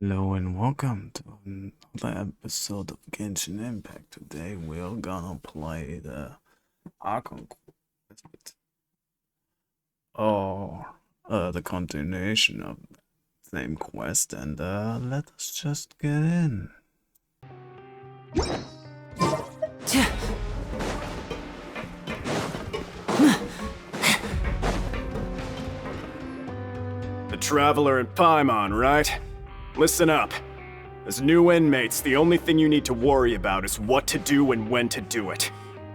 Hello and welcome to another episode of Genshin Impact. Today we're gonna play the Archon quest, or the continuation of the same quest, and let us just get in. The Traveler and Paimon, right? Listen up. As new inmates, the only thing you need to worry about is what to do and when to do it.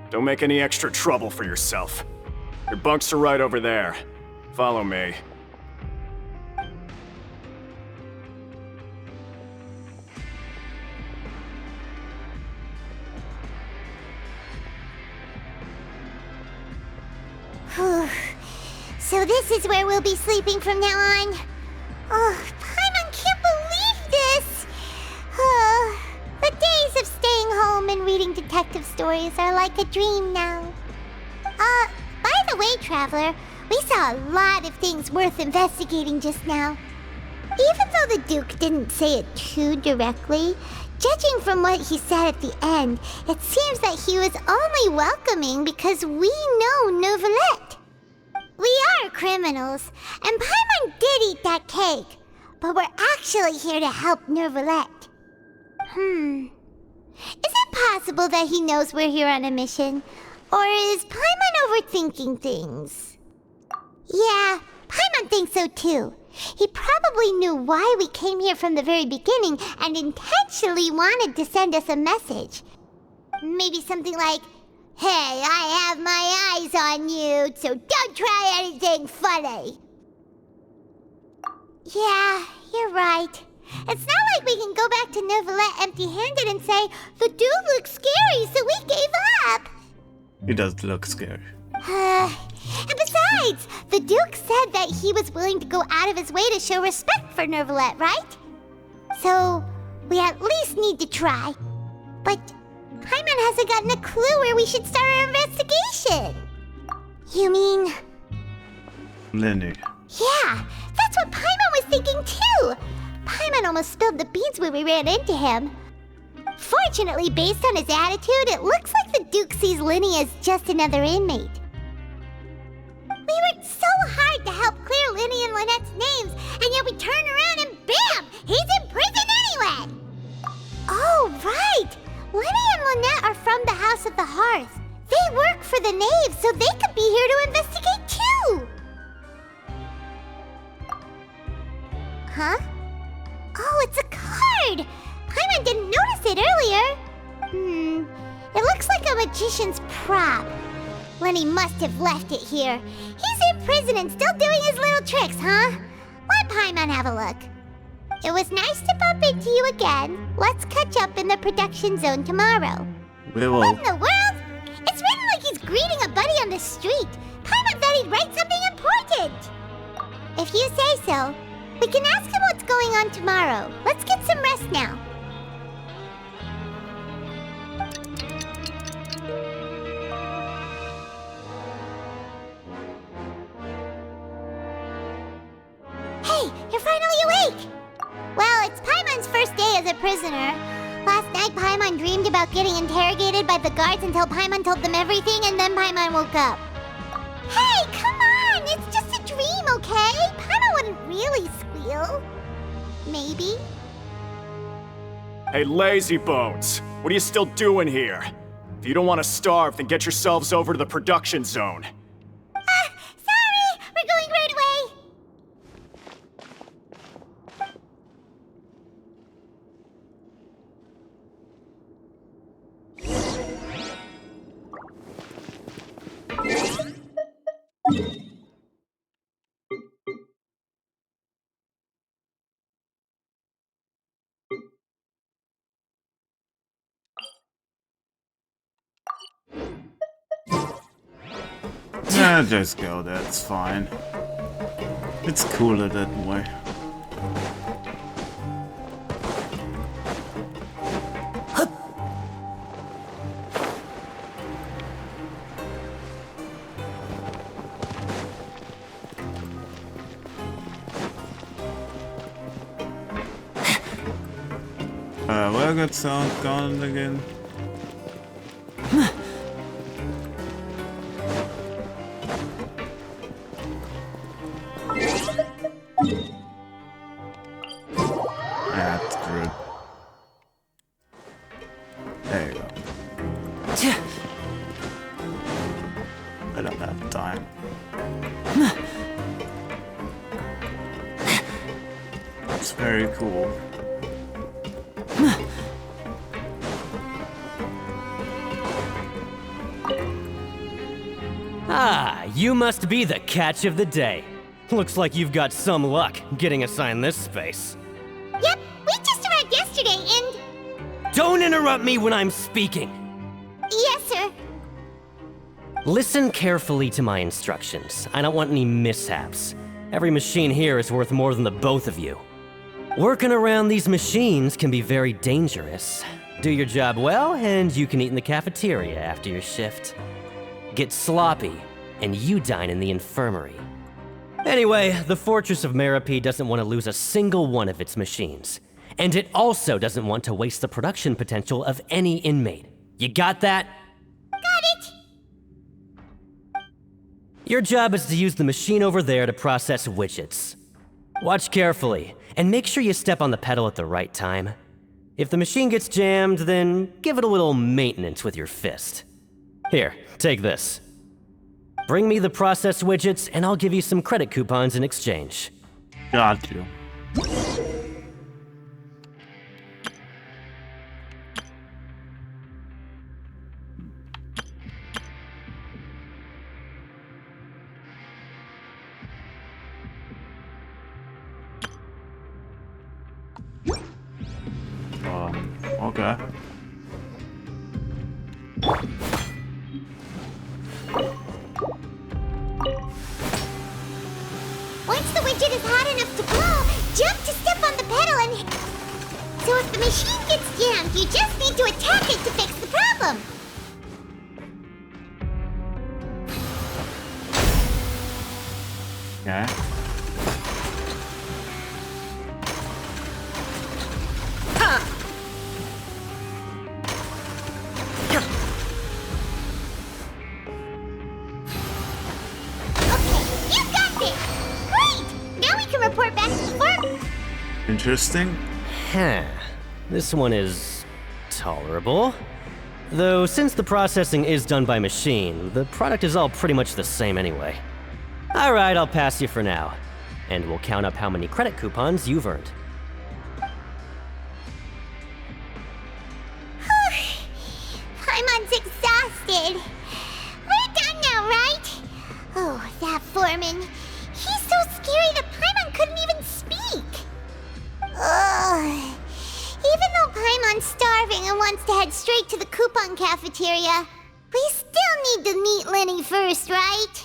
Don't make any extra trouble for yourself. Your bunks are right over there. Follow me. So this is where we'll be sleeping from now on. Oh, Paimon can't believe this! The days of staying home and reading detective stories are like a dream now. By the way, Traveler, we saw a lot of things worth investigating just now. Even though the Duke didn't say it too directly, judging from what he said at the end, it seems that he was only welcoming because we know Neuvillette. We are criminals, and Paimon did eat that cake, but we're actually here to help Neuvillette. Is it possible that he knows we're here on a mission? Or is Paimon overthinking things? Yeah, Paimon thinks so too. He probably knew why we came here from the very beginning and intentionally wanted to send us a message. Maybe something like, "Hey, I have my eyes on you, so don't try anything funny." Yeah, you're right. It's not like we can go back to Neuvillette empty-handed and say, "The dude looks scary, so we gave up." He does look scary. And besides, the Duke said that he was willing to go out of his way to show respect for Neuvillette, right? So, we at least need to try. But Paimon hasn't gotten a clue where we should start our investigation. You mean... Lenny. Yeah, that's what Paimon was thinking too. Paimon almost spilled the beans when we ran into him. Fortunately, based on his attitude, it looks like the Duke sees Lenny as just another inmate. We worked so hard to help clear Lenny and Lynette's names, and yet we turn around and bam! He's in prison anyway! Oh, right! Lenny and Lynette are from the House of the Hearth. They work for the Knave, so they could be here to investigate too! Huh? Oh, it's a card! Paimon didn't notice it earlier. It looks like a magician's prop. Lenny must have left it here. He's in prison and still doing his little tricks, huh? Let Paimon have a look. It was nice to bump into you again. Let's catch up in the production zone tomorrow. We will. What in the world? It's written like he's greeting a buddy on the street. Paimon thought he'd write something important. If you say so, we can ask him what's going on tomorrow. Let's get some rest now. Hey, you're finally awake! Well, it's Paimon's first day as a prisoner. Last night, Paimon dreamed about getting interrogated by the guards until Paimon told them everything, and then Paimon woke up. Hey, come on! It's just a dream, okay? Paimon wouldn't really squeal. Maybe? Hey, lazy bones! What are you still doing here? If you don't want to starve, then get yourselves over to the production zone. Sorry! We're going right away! Yeah, just go, that's fine. It's cooler that way. Where got sound gone again? That's good. There you go. I don't have time. It's very cool. Ah, you must be the catch of the day. Looks like you've got some luck getting assigned this space. Yep, we just arrived yesterday and... Don't interrupt me when I'm speaking. Yes, sir. Listen carefully to my instructions. I don't want any mishaps. Every machine here is worth more than the both of you. Working around these machines can be very dangerous. Do your job well, and you can eat in the cafeteria after your shift. Get sloppy, and you dine in the infirmary. Anyway, the Fortress of Merope doesn't want to lose a single one of its machines. And it also doesn't want to waste the production potential of any inmate. You got that? Got it. Your job is to use the machine over there to process widgets. Watch carefully, and make sure you step on the pedal at the right time. If the machine gets jammed, then give it a little maintenance with your fist. Here, take this. Bring me the process widgets, and I'll give you some credit coupons in exchange. Got you. Okay. Once the widget is hot enough to blow, jump to step on the pedal and... So if the machine gets jammed, you just need to attack it to fix the problem. Okay. Okay, you got this! Great! Now we can report back to the farm. Interesting. Huh. This one is tolerable. Though since the processing is done by machine, the product is all pretty much the same anyway. Alright, I'll pass you for now. And we'll count up how many credit coupons you've earned. Paimon's exhausted. We're done now, right? Oh, that foreman. He's so scary that Paimon couldn't even speak. Ugh. Even though Paimon's starving and wants to head straight to the coupon cafeteria, we still need to meet Lenny first, right?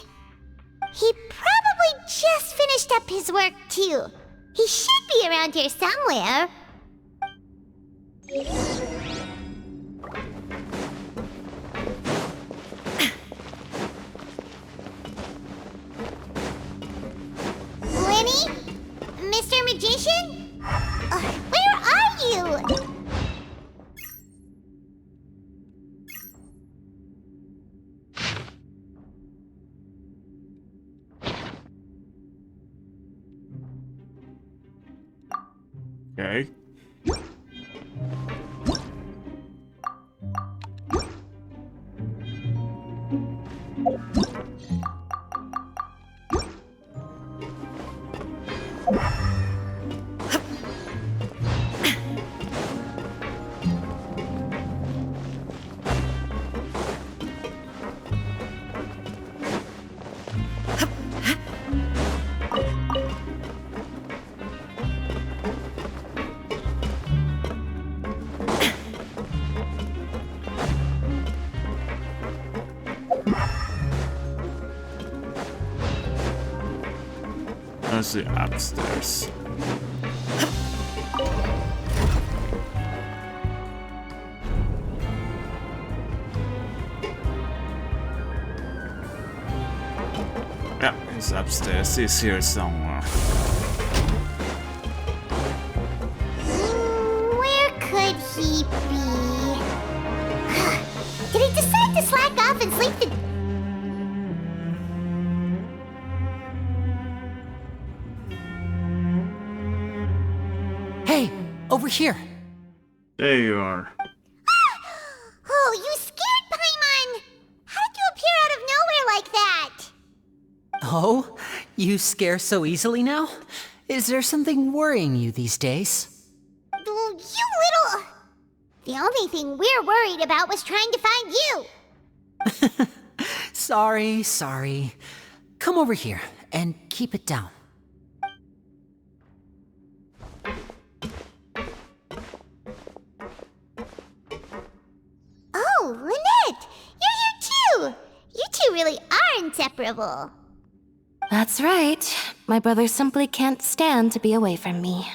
He probably just finished up his work, too. He should be around here somewhere. Lenny? Mr. Magician? Where are you? Okay. Let's see upstairs. Yeah, he's upstairs. He's here somewhere. Where could Hey, over here. There you are. Oh, you scared Paimon! How did you appear out of nowhere like that? Oh, you scare so easily now? Is there something worrying you these days? You little... The only thing we're worried about was trying to find you. Sorry. Come over here and keep it down. Oh, Lynette! You're here too! You two really are inseparable. That's right. My brother simply can't stand to be away from me.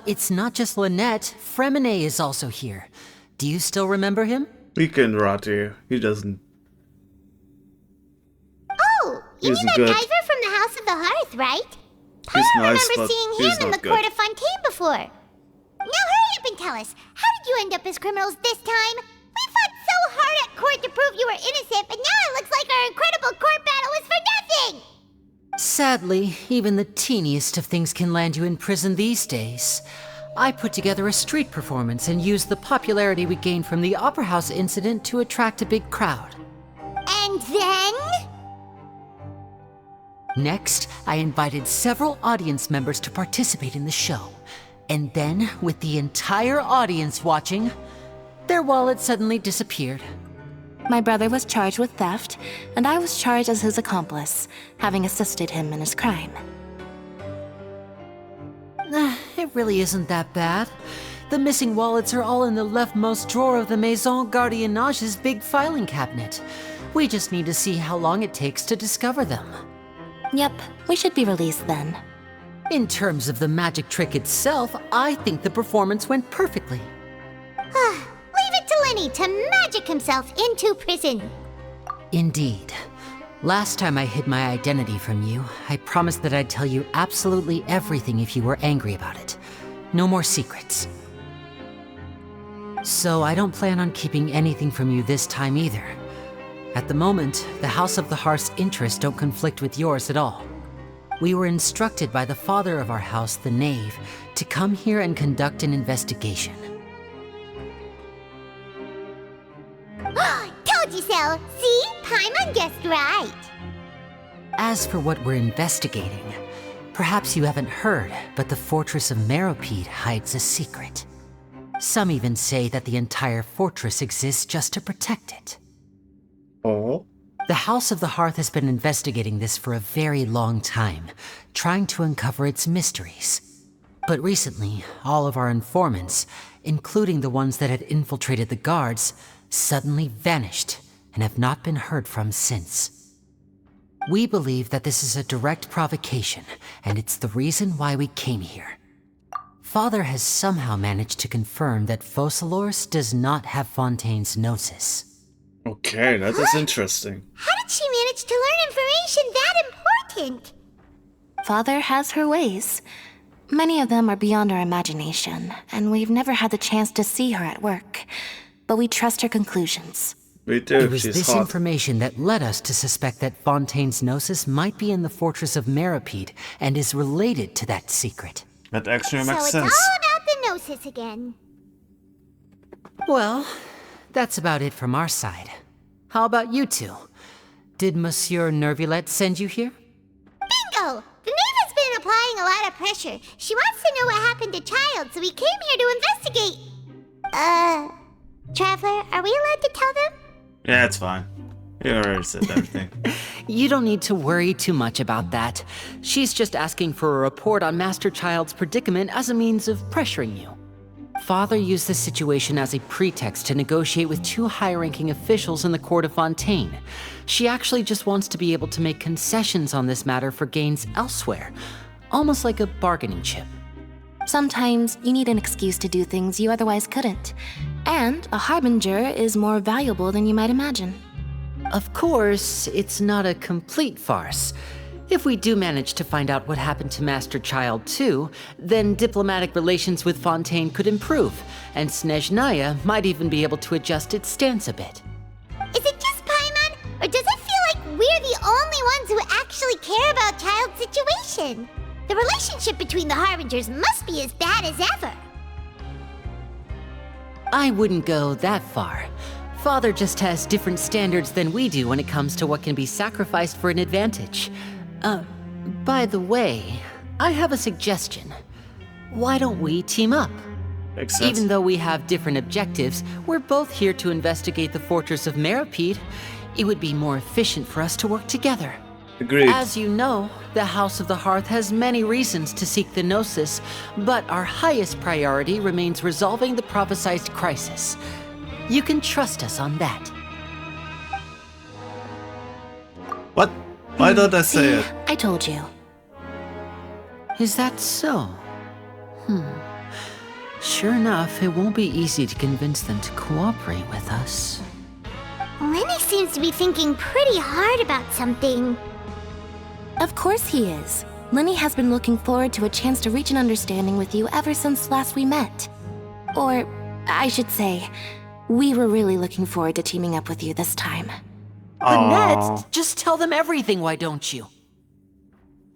It's not just Lynette. Fremine is also here. Do you still remember him? He can rot you. He doesn't. Oh, you He's mean that good. diver from the House of the Hearth, right? He's I nice, remember but seeing he's him in not the court good. of Fontaine before. Now hurry up and tell us, how did you end up as criminals this time? We fought so hard at court to prove you were innocent, but now it looks like our incredible court battle was for nothing! Sadly, even the teeniest of things can land you in prison these days. I put together a street performance and used the popularity we gained from the Opera House incident to attract a big crowd. And then? Next, I invited several audience members to participate in the show. And then, with the entire audience watching, their wallet suddenly disappeared. My brother was charged with theft, and I was charged as his accomplice, having assisted him in his crime. It really isn't that bad. The missing wallets are all in the leftmost drawer of the Maison Gardiennage's big filing cabinet. We just need to see how long it takes to discover them. Yep, we should be released then. In terms of the magic trick itself, I think the performance went perfectly. Leave it to Lenny to magic himself into prison. Indeed. Last time I hid my identity from you, I promised that I'd tell you absolutely everything if you were angry about it. No more secrets. So I don't plan on keeping anything from you this time either. At the moment, the House of the Hearth's interests don't conflict with yours at all. We were instructed by the father of our house, the Knave, to come here and conduct an investigation. Told you so. See? Paimon guessed right. As for what we're investigating, perhaps you haven't heard, but the fortress of Meropide hides a secret. Some even say that the entire fortress exists just to protect it. Oh? The House of the Hearth has been investigating this for a very long time, trying to uncover its mysteries. But recently, all of our informants, including the ones that had infiltrated the guards, suddenly vanished and have not been heard from since. We believe that this is a direct provocation, and it's the reason why we came here. Father has somehow managed to confirm that Focalors does not have Fontaine's gnosis. Okay, that is interesting. How did she manage to learn information that important? Father has her ways. Many of them are beyond our imagination, and we've never had the chance to see her at work. But we trust her conclusions. We do, It was she's this hot. information that led us to suspect that Fontaine's gnosis might be in the fortress of Meropide and is related to that secret. That actually So makes it's sense. all about the gnosis again. Well, that's about it from our side. How about you two? Did Monsieur Nervulette send you here? Bingo! The Knave has been applying a lot of pressure. She wants to know what happened to Child, so we came here to investigate. Traveler, are we allowed to tell them? Yeah, it's fine. You already said everything. You don't need to worry too much about that. She's just asking for a report on Master Child's predicament as a means of pressuring you. Father used this situation as a pretext to negotiate with two high-ranking officials in the court of Fontaine. She actually just wants to be able to make concessions on this matter for gains elsewhere, almost like a bargaining chip. Sometimes you need an excuse to do things you otherwise couldn't. And a harbinger is more valuable than you might imagine. Of course, it's not a complete farce. If we do manage to find out what happened to Master Child too, then diplomatic relations with Fontaine could improve, and Snezhnaya might even be able to adjust its stance a bit. Is it just Paimon, or does it feel like we're the only ones who actually care about Child's situation? The relationship between the Harbingers must be as bad as ever. I wouldn't go that far. Father just has different standards than we do when it comes to what can be sacrificed for an advantage. By the way, I have a suggestion. Why don't we team up? Makes sense. Even though we have different objectives, we're both here to investigate the fortress of Meripede. It would be more efficient for us to work together. Agreed. As you know, the House of the Hearth has many reasons to seek the Gnosis, but our highest priority remains resolving the prophesized crisis. You can trust us on that. What? Why don't I say See, it? I told you. Is that so? Sure enough, it won't be easy to convince them to cooperate with us. Lenny seems to be thinking pretty hard about something. Of course he is. Lenny has been looking forward to a chance to reach an understanding with you ever since last we met. Or, I should say, we were really looking forward to teaming up with you this time. Annette, just tell them everything, why don't you?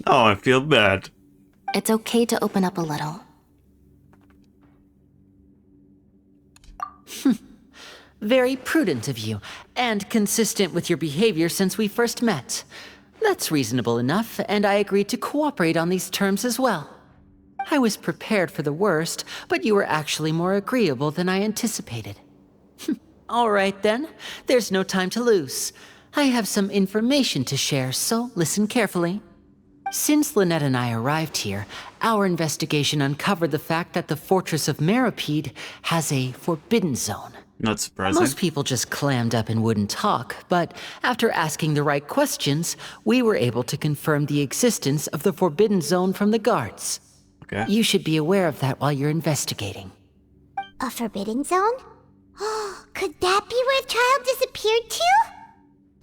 Oh, I feel bad. It's okay to open up a little. Very prudent of you, and consistent with your behavior since we first met. That's reasonable enough, and I agreed to cooperate on these terms as well. I was prepared for the worst, but you were actually more agreeable than I anticipated. All right then, there's no time to lose. I have some information to share, so listen carefully. Since Lynette and I arrived here, our investigation uncovered the fact that the Fortress of Meripede has a forbidden zone. Not surprising. Most people just clammed up and wouldn't talk, but after asking the right questions, we were able to confirm the existence of the forbidden zone from the guards. Okay. You should be aware of that while you're investigating. A forbidden zone? Could that be where the child disappeared to?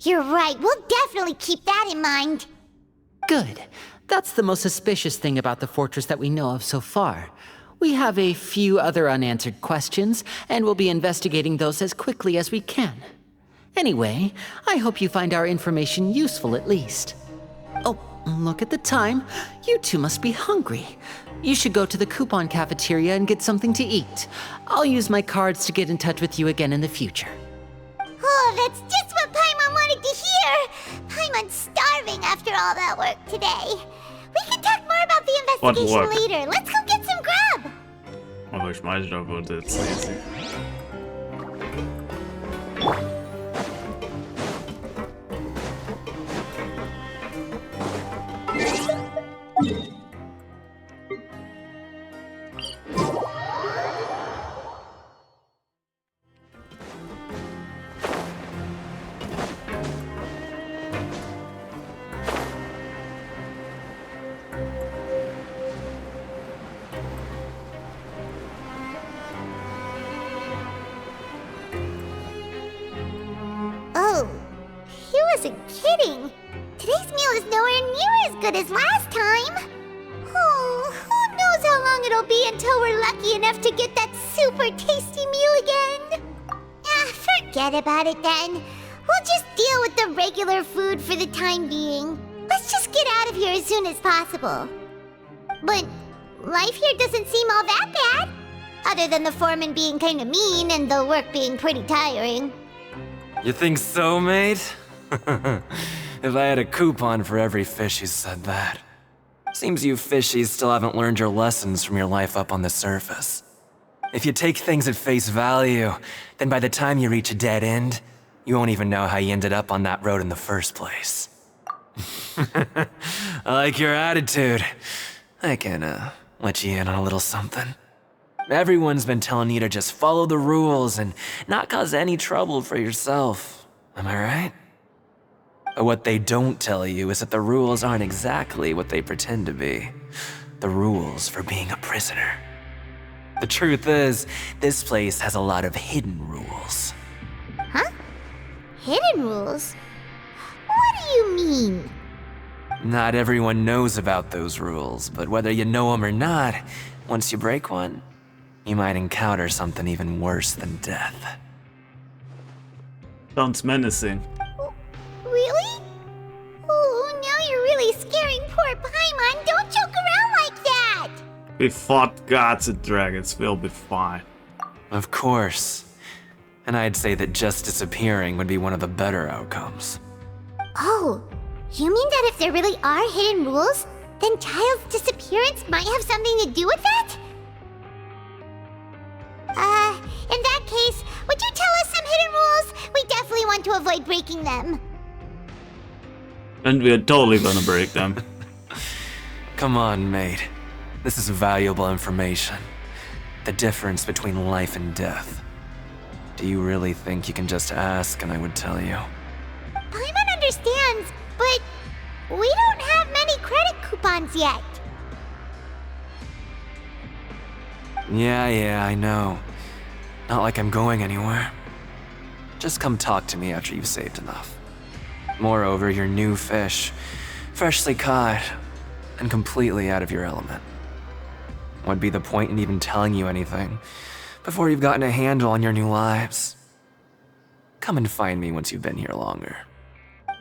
You're right, we'll definitely keep that in mind. Good. That's the most suspicious thing about the fortress that we know of so far. We have a few other unanswered questions, and we'll be investigating those as quickly as we can. Anyway, I hope you find our information useful at least. Oh, look at the time. You two must be hungry. You should go to the coupon cafeteria and get something to eat. I'll use my cards to get in touch with you again in the future. Oh, that's just what Paimon wanted to hear! Paimon's starving after all that work today. We can talk more about the What investigation work? later. Let's go get some grub! Aber ich meine doch, wurde jetzt easy. Oh, he wasn't kidding. Today's meal is nowhere near as good as last time. Oh, who knows how long it'll be until we're lucky enough to get that super tasty meal again. Forget about it then. We'll just deal with the regular food for the time being. Let's just get out of here as soon as possible. But life here doesn't seem all that bad. Other than the foreman being kinda mean and the work being pretty tiring. You think so, mate? If I had a coupon for every fish who said that. Seems you fishies still haven't learned your lessons from your life up on the surface. If you take things at face value, then by the time you reach a dead end, you won't even know how you ended up on that road in the first place. I like your attitude. I can, let you in on a little something. Everyone's been telling you to just follow the rules and not cause any trouble for yourself. Am I right? But what they don't tell you is that the rules aren't exactly what they pretend to be. The rules for being a prisoner. The truth is, this place has a lot of hidden rules. Huh? Hidden rules? What do you mean? Not everyone knows about those rules, but whether you know them or not, once you break one, you might encounter something even worse than death. Sounds menacing. Really? Oh, now you're really scaring poor Paimon. Don't joke around We fought gods and dragons, we'll be fine. Of course. And I'd say that just disappearing would be one of the better outcomes. Oh, you mean that if there really are hidden rules, then Child's disappearance might have something to do with that? In that case, would you tell us some hidden rules? We definitely want to avoid breaking them. And we're totally gonna break them. Come on, mate. This is valuable information. The difference between life and death. Do you really think you can just ask and I would tell you? Paimon understands, but we don't have many credit coupons yet. Yeah, I know. Not like I'm going anywhere. Just come talk to me after you've saved enough. Moreover, you're new fish, freshly caught, and completely out of your element. What'd be the point in even telling you anything before you've gotten a handle on your new lives? Come and find me once you've been here longer.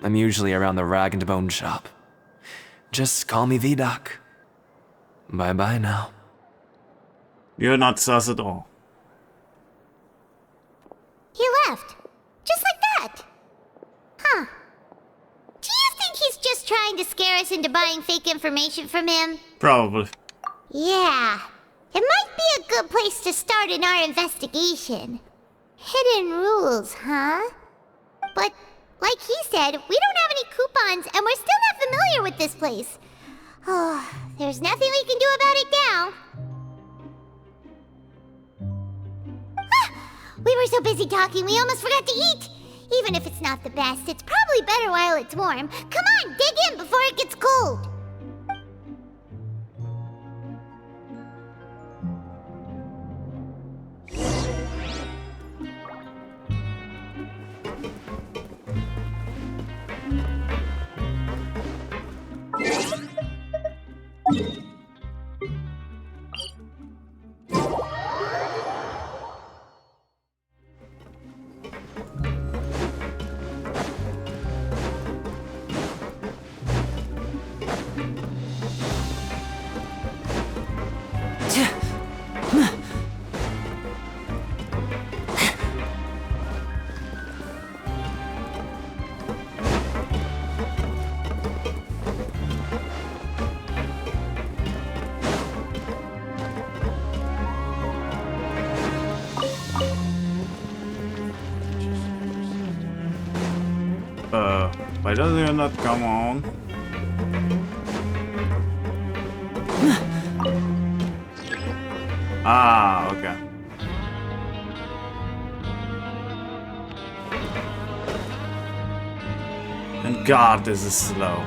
I'm usually around the rag and bone shop. Just call me Vidoc. Bye-bye now. You're not sus at all. He left. Just like that. Huh. Do you think he's just trying to scare us into buying fake information from him? Probably. Yeah. It might be a good place to start in our investigation. Hidden rules, huh? But, like he said, we don't have any coupons and we're still not familiar with this place. Oh, there's nothing we can do about it now. We were so busy talking, we almost forgot to eat. Even if it's not the best, it's probably better while it's warm. Come on, dig in before it gets cold. Why does it not come on? Ah, okay. And God, this is slow.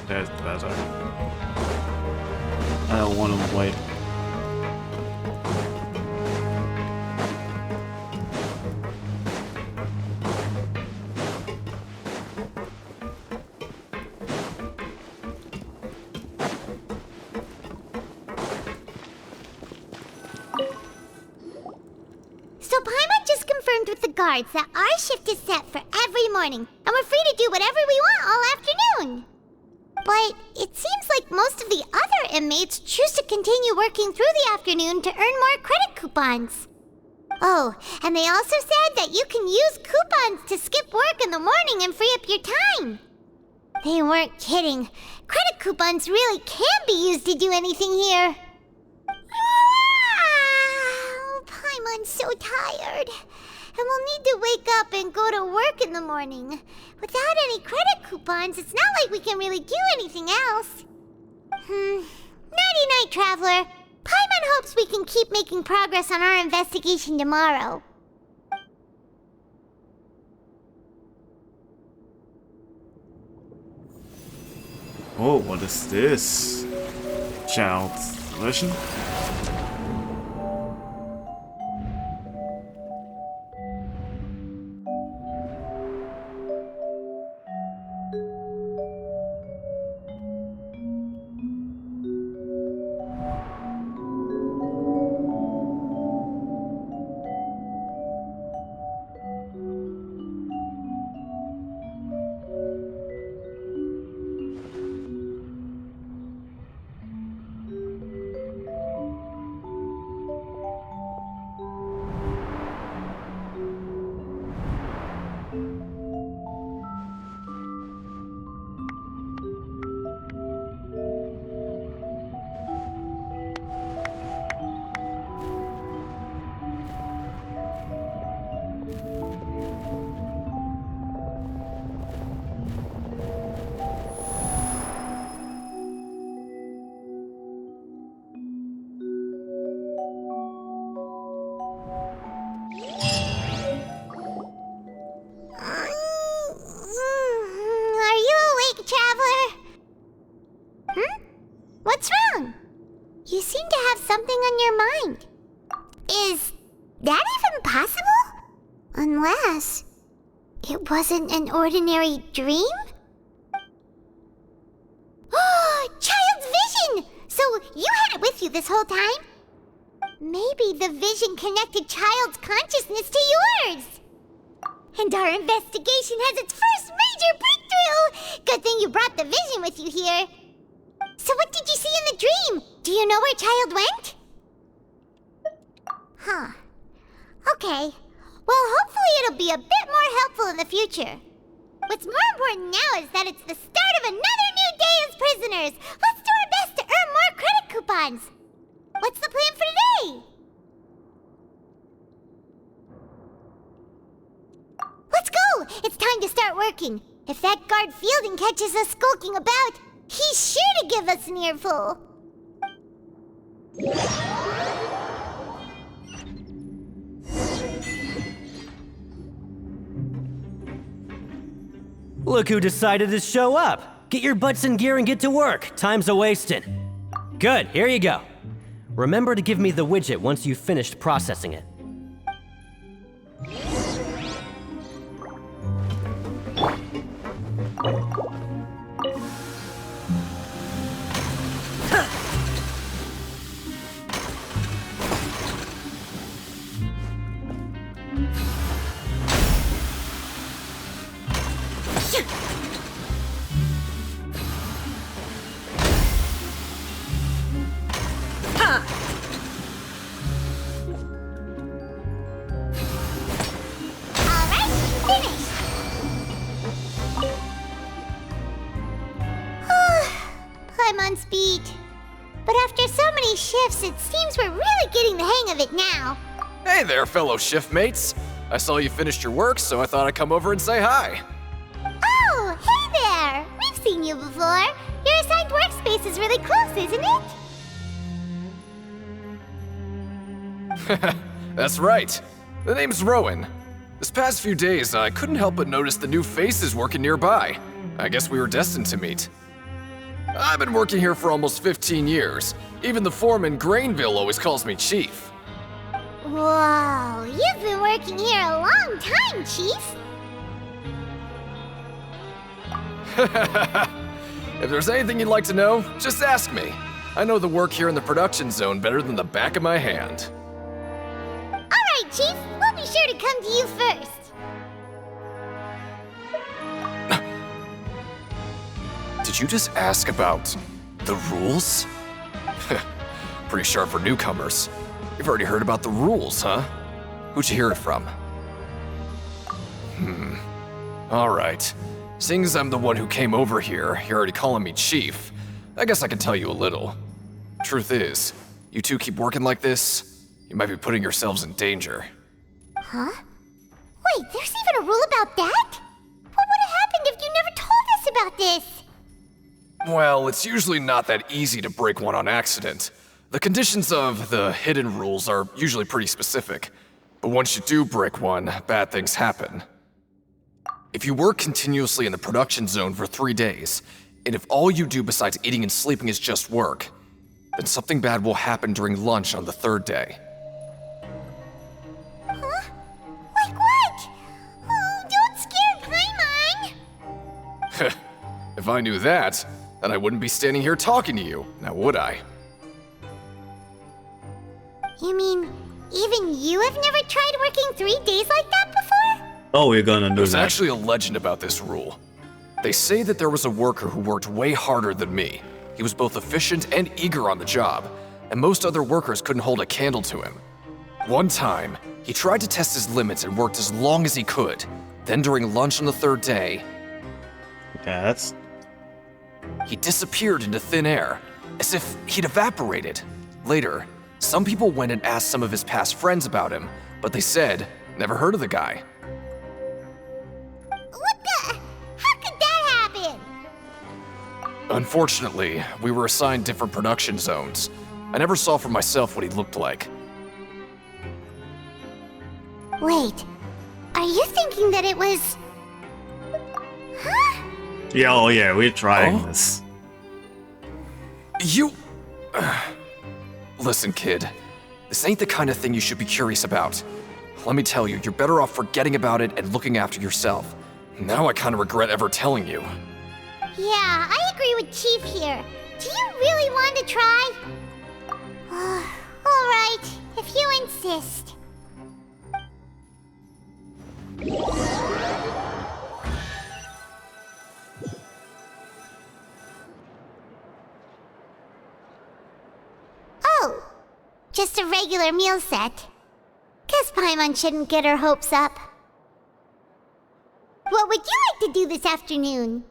That's better. I don't want to wait. So Paimon just confirmed with the guards that our shift is set for every morning, and we're free to do whatever we want all afternoon. But it seems like most of the other inmates choose to continue working through the afternoon to earn more credit coupons. Oh, and they also said that you can use coupons to skip work in the morning and free up your time. They weren't kidding. Credit coupons really can be used to do anything here. Paimon's so tired. And we'll need to wake up and go to work in the morning. Without any credit coupons, it's not like we can really do anything else. Nighty-night, Traveler. Paimon hopes we can keep making progress on our investigation tomorrow. Oh, what is this? Child's version? that even possible? Unless it wasn't an ordinary dream? Oh, Child's vision! So you had it with you this whole time? Maybe the vision connected Child's consciousness to yours. And our investigation has its first major breakthrough! Good thing you brought the vision with you here. So what did you see in the dream? Do you know where Child went? Huh. Okay. Well, hopefully it'll be a bit more helpful in the future. What's more important now is that it's the start of another new day as prisoners. Let's do our best to earn more credit coupons. What's the plan for today? Let's go! It's time to start working. If that guard Fielding catches us skulking about, he's sure to give us an earful. Look who decided to show up! Get your butts in gear and get to work. Time's a-wasting. Good, here you go. Remember to give me the widget once you've finished processing it. I'm on speed. But after so many shifts, it seems we're really getting the hang of it now. Hey there, fellow shift mates. I saw you finished your work, so I thought I'd come over and say hi. Oh, hey there! We've seen you before. Your assigned workspace is really close, isn't it? That's right. The name's Rowan. This past few days, I couldn't help but notice the new faces working nearby. I guess we were destined to meet. I've been working here for almost 15 years. Even the foreman, Grainville, always calls me Chief. Whoa, you've been working here a long time, Chief. If there's anything you'd like to know, just ask me. I know the work here in the production zone better than the back of my hand. All right, Chief. We'll be sure to come to you first. Did you just ask about the rules? Pretty sharp for newcomers. You've already heard about the rules, huh? Who'd you hear it from? All right. Seeing as I'm the one who came over here, you're already calling me Chief. I guess I can tell you a little. Truth is, you two keep working like this, you might be putting yourselves in danger. Huh? Wait, there's even a rule about that? What would have happened if you never told us about this? Well, it's usually not that easy to break one on accident. The conditions of the hidden rules are usually pretty specific. But once you do break one, bad things happen. If you work continuously in the production zone for 3 days, and if all you do besides eating and sleeping is just work, then something bad will happen during lunch on the 3rd day. Huh? Like what? Oh, don't scare Paimon! If I knew that, then I wouldn't be standing here talking to you, now would I? You mean, even you have never tried working 3 days like that before? Oh, we're gonna do There's that. actually a legend about this rule. They say that there was a worker who worked way harder than me. He was both efficient and eager on the job, and most other workers couldn't hold a candle to him. One time, he tried to test his limits and worked as long as he could. Then during lunch on the 3rd day, Yeah, that's he disappeared into thin air, as if he'd evaporated. Later, some people went and asked some of his past friends about him, but they said, never heard of the guy. What the? How could that happen? Unfortunately, we were assigned different production zones. I never saw for myself what he looked like. Wait, are you thinking that it was... Huh? yeah. Oh yeah, we're trying Oh? this. You... Listen, kid. This ain't the kind of thing you should be curious about. Let me tell you, you're better off forgetting about it and looking after yourself. Now I kind of regret ever telling you. Yeah, I agree with Chief here. Do you really want to try? Alright, if you insist. Oh, just a regular meal set. Guess Paimon shouldn't get her hopes up. What would you like to do this afternoon?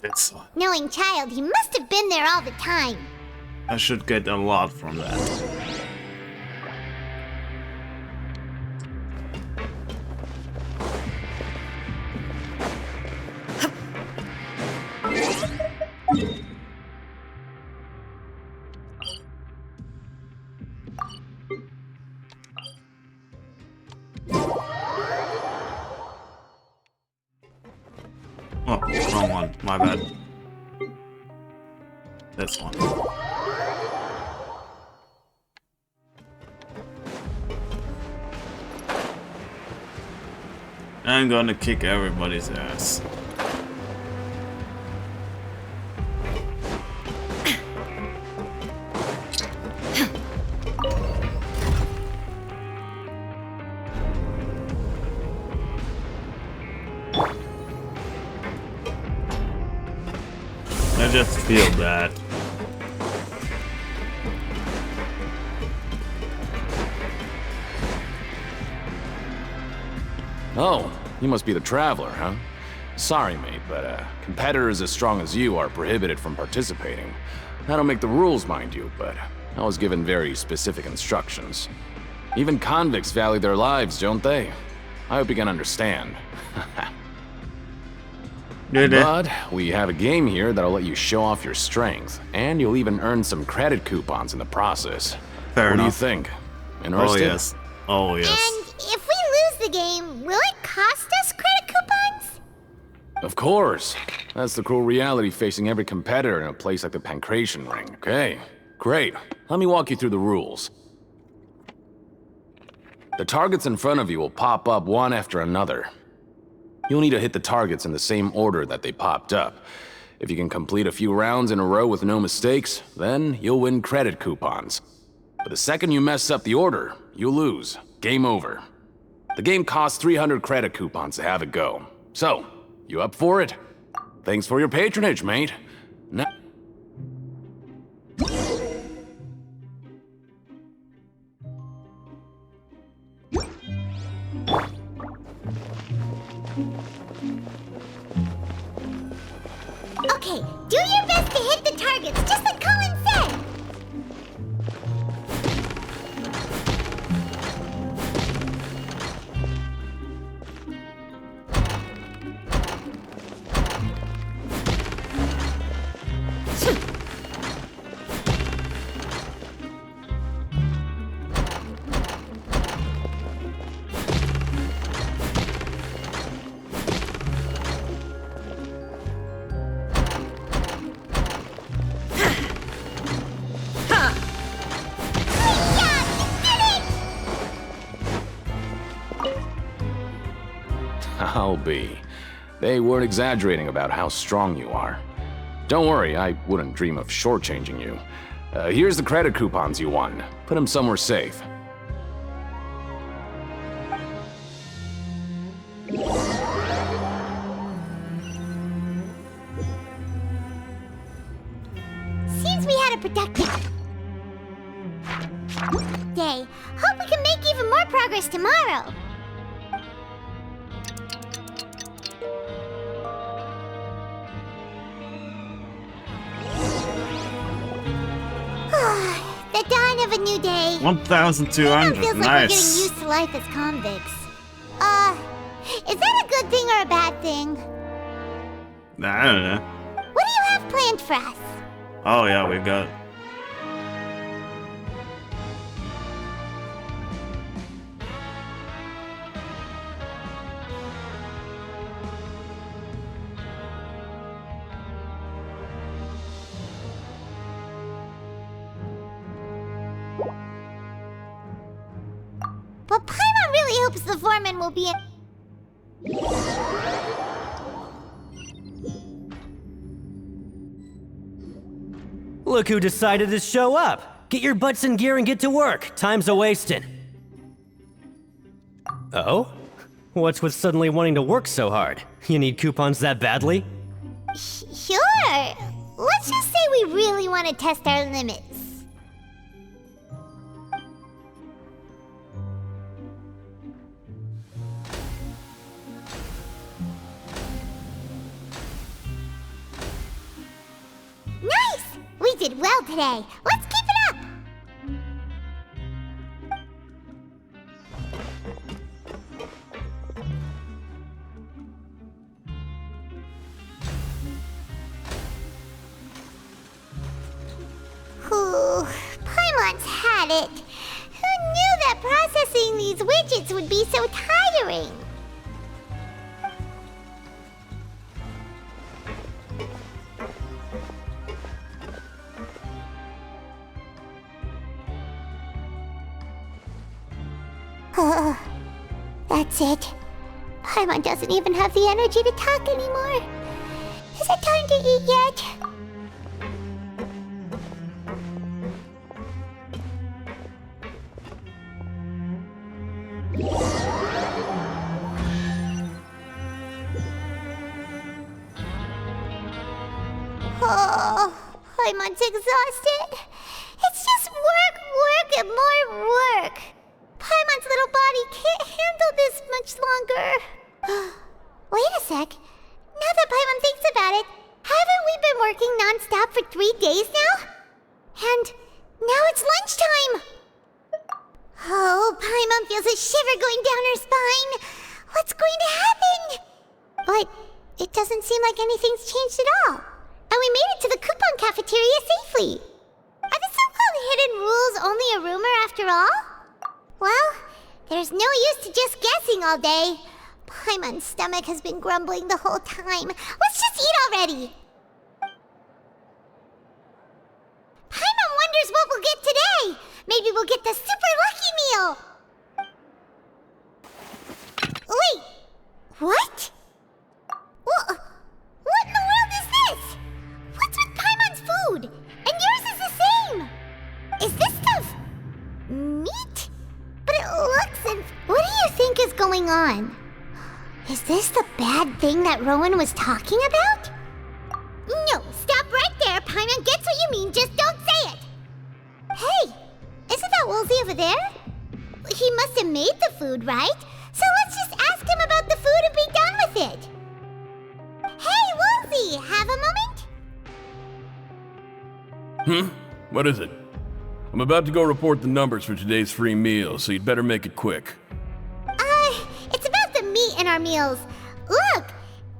This one. Knowing child, he must have been there all the time. I should get a lot from that. Oh, wrong one. My bad. This one. I'm gonna kick everybody's ass. I just feel that. Oh, you must be the Traveler, huh? Sorry, mate, but competitors as strong as you are prohibited from participating. I don't make the rules, mind you, but I was given very specific instructions. Even convicts value their lives, don't they? I hope you can understand. But we have a game here that'll let you show off your strength, and you'll even earn some credit coupons in the process. Fair what enough. do you think? Oh Interested? yes. Oh yes. And if we lose the game, will it cost us credit coupons? Of course. That's the cruel reality facing every competitor in a place like the Pancration Ring. Okay, great. Let me walk you through the rules. The targets in front of you will pop up one after another. You'll need to hit the targets in the same order that they popped up. If you can complete a few rounds in a row with no mistakes, then you'll win credit coupons. But the second you mess up the order, you'll lose. Game over. The game costs 300 credit coupons to have it go. So, you up for it? Thanks for your patronage, mate. Now Okay, do your best to hit the targets, just like Colin said. I'll be. They weren't exaggerating about how strong you are. Don't worry, I wouldn't dream of shortchanging you. Here's the credit coupons you won. Put them somewhere safe. Seems we had a productive day. Hope we can make even more progress tomorrow. The dawn of a new day. 1,200. Feels like we're getting Nice. used to life as convicts. Is that a good thing or a bad thing? I don't know. What do you have planned for us? Oh yeah, we got. hopes the foreman will be Look who decided to show up! Get your butts in gear and get to work. Time's a-wasting. Oh? What's with suddenly wanting to work so hard? You need coupons that badly? Sure. Let's just say we really want to test our limits. Nice! We did well today. Let's keep it up! Ooh, Paimon's had it. Who knew that processing these widgets would be so tiring? That's it. Paimon doesn't even have the energy to talk anymore. Is it time to eat yet? Oh, Paimon's exhausted. It's just work, and more work. Paimon's little body can't handle this much longer. Wait a sec. Now that Paimon thinks about it, haven't we been working non-stop for 3 days now? And now it's lunchtime. Oh, Paimon feels a shiver going down her spine. What's going to happen? But it doesn't seem like anything's changed at all. And we made it to the coupon cafeteria safely. Are the so-called hidden rules only a rumor after all? Well, there's no use to just guessing all day. Paimon's stomach has been grumbling the whole time. Let's just eat already. Paimon wonders what we'll get today. Maybe we'll get the super lucky meal. Wait, what? What in the world is this? What's with Paimon's food? And yours is the same. Is this stuff meat? But it looks and... What do you think is going on? Is this the bad thing that Rowan was talking about? No, stop right there. Paimon gets what you mean, just don't say it. Hey, isn't that Woolsey over there? He must have made the food, right? So let's just ask him about the food and be done with it. Hey, Woolsey, have a moment? What is it? I'm about to go report the numbers for today's free meal, so you'd better make it quick. It's about the meat in our meals. Look,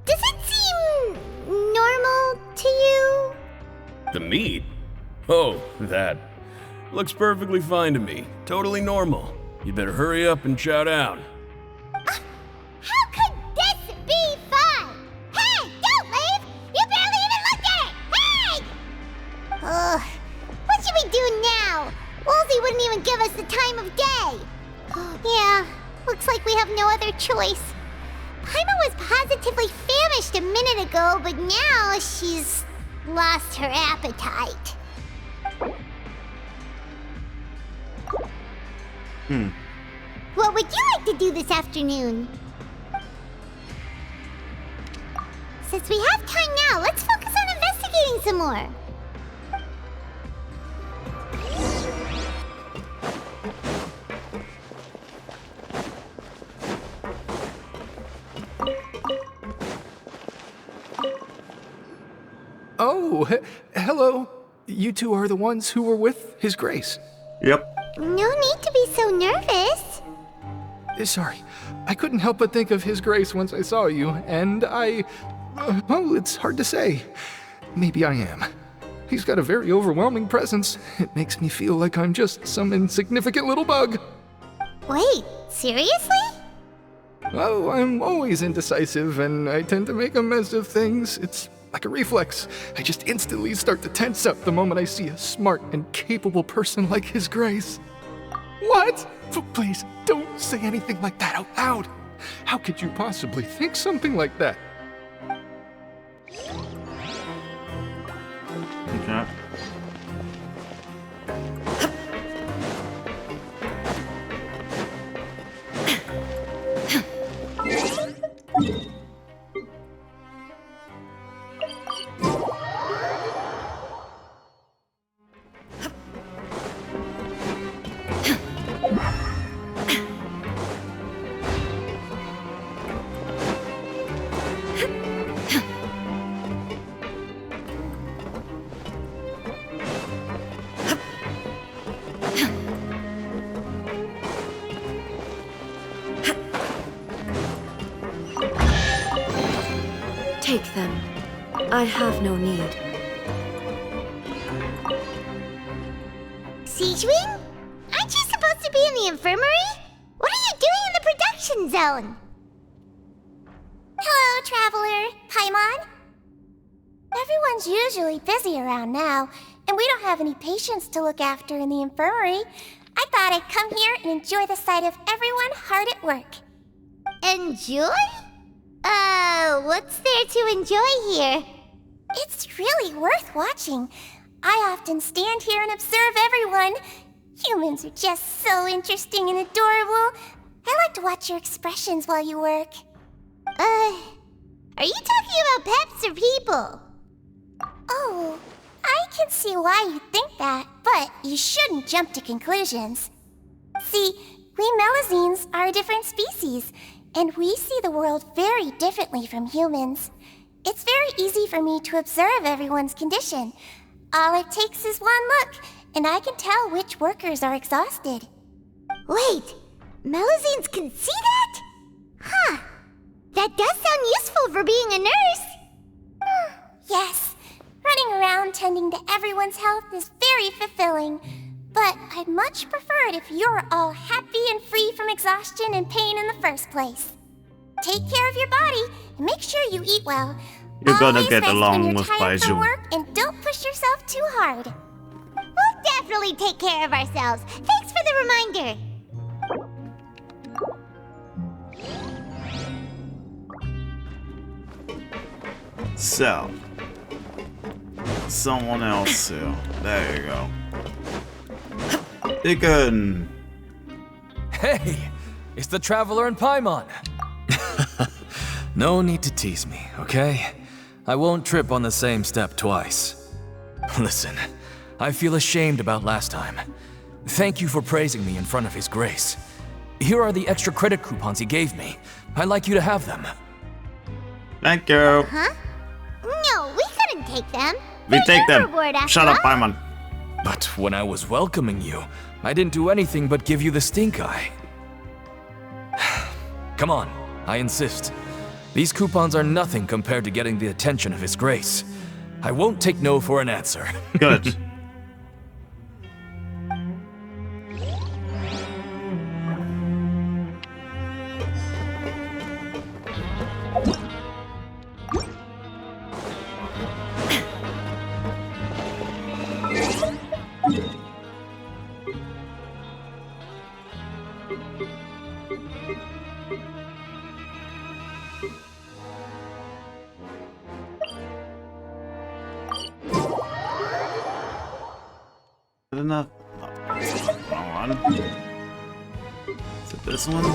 does it seem normal to you? The meat? Oh, that. Looks perfectly fine to me. Totally normal. You better hurry up and chow down. How could this be fun? Hey, don't leave! You barely even looked at it! Hey! Ugh, what should we do now? Woolsey wouldn't even give us the time of day. Yeah, looks like we have no other choice. Paimon was positively famished a minute ago, but now she's lost her appetite. What would you like to do this afternoon? Since we have time now, let's focus on investigating some more. Oh, hello. You two are the ones who were with His Grace. Yep. No need to be so nervous. Sorry, I couldn't help but think of His Grace once I saw you, and well, it's hard to say. Maybe I am. He's got a very overwhelming presence. It makes me feel like I'm just some insignificant little bug. Wait, seriously? Oh, I'm always indecisive, and I tend to make a mess of things. It's like a reflex. I just instantly start to tense up the moment I see a smart and capable person like His Grace. What? Please, Don't say anything like that out loud. How could you possibly think something like that? Okay. Take them. I have no need. Siegewing? Aren't you supposed to be in the infirmary? What are you doing in the production zone? Hello, Traveler. Paimon? Everyone's usually busy around now, and we don't have any patients to look after in the infirmary. I thought I'd come here and enjoy the sight of everyone hard at work. Enjoy? What's there to enjoy here? It's really worth watching. I often stand here and observe everyone. Humans are just so interesting and adorable. I like to watch your expressions while you work. Are you talking about pets or people? Oh, I can see why you think that, but you shouldn't jump to conclusions. See, we Melazines are a different species, and we see the world very differently from humans. It's very easy for me to observe everyone's condition. All it takes is one look, and I can tell which workers are exhausted. Wait, Melazines can see that? Huh. That does sound useful for being a nurse. Yes, running around tending to everyone's health is very fulfilling. But I'd much prefer it if you're all happy and free from exhaustion and pain in the first place. Take care of your body and make sure you eat well. You're gonna Always get rest along when you're with tired from Baizhu. work, and don't push yourself too hard. We'll definitely take care of ourselves. Thanks for the reminder. So, someone else here. There you go. Deacon. Hey, it's the Traveler and Paimon. No need to tease me, okay? I won't trip on the same step twice. Listen, I feel ashamed about last time. Thank you for praising me in front of His Grace. Here are the extra credit coupons he gave me. I'd like you to have them. Thank you. Huh? No, we couldn't take them. We take They're them. your reward after Shut up, all. Paimon. But when I was welcoming you, I didn't do anything but give you the stink eye. Come on, I insist. These coupons are nothing compared to getting the attention of His Grace. I won't take no for an answer. Good. Good enough. Wrong one. Is it this one?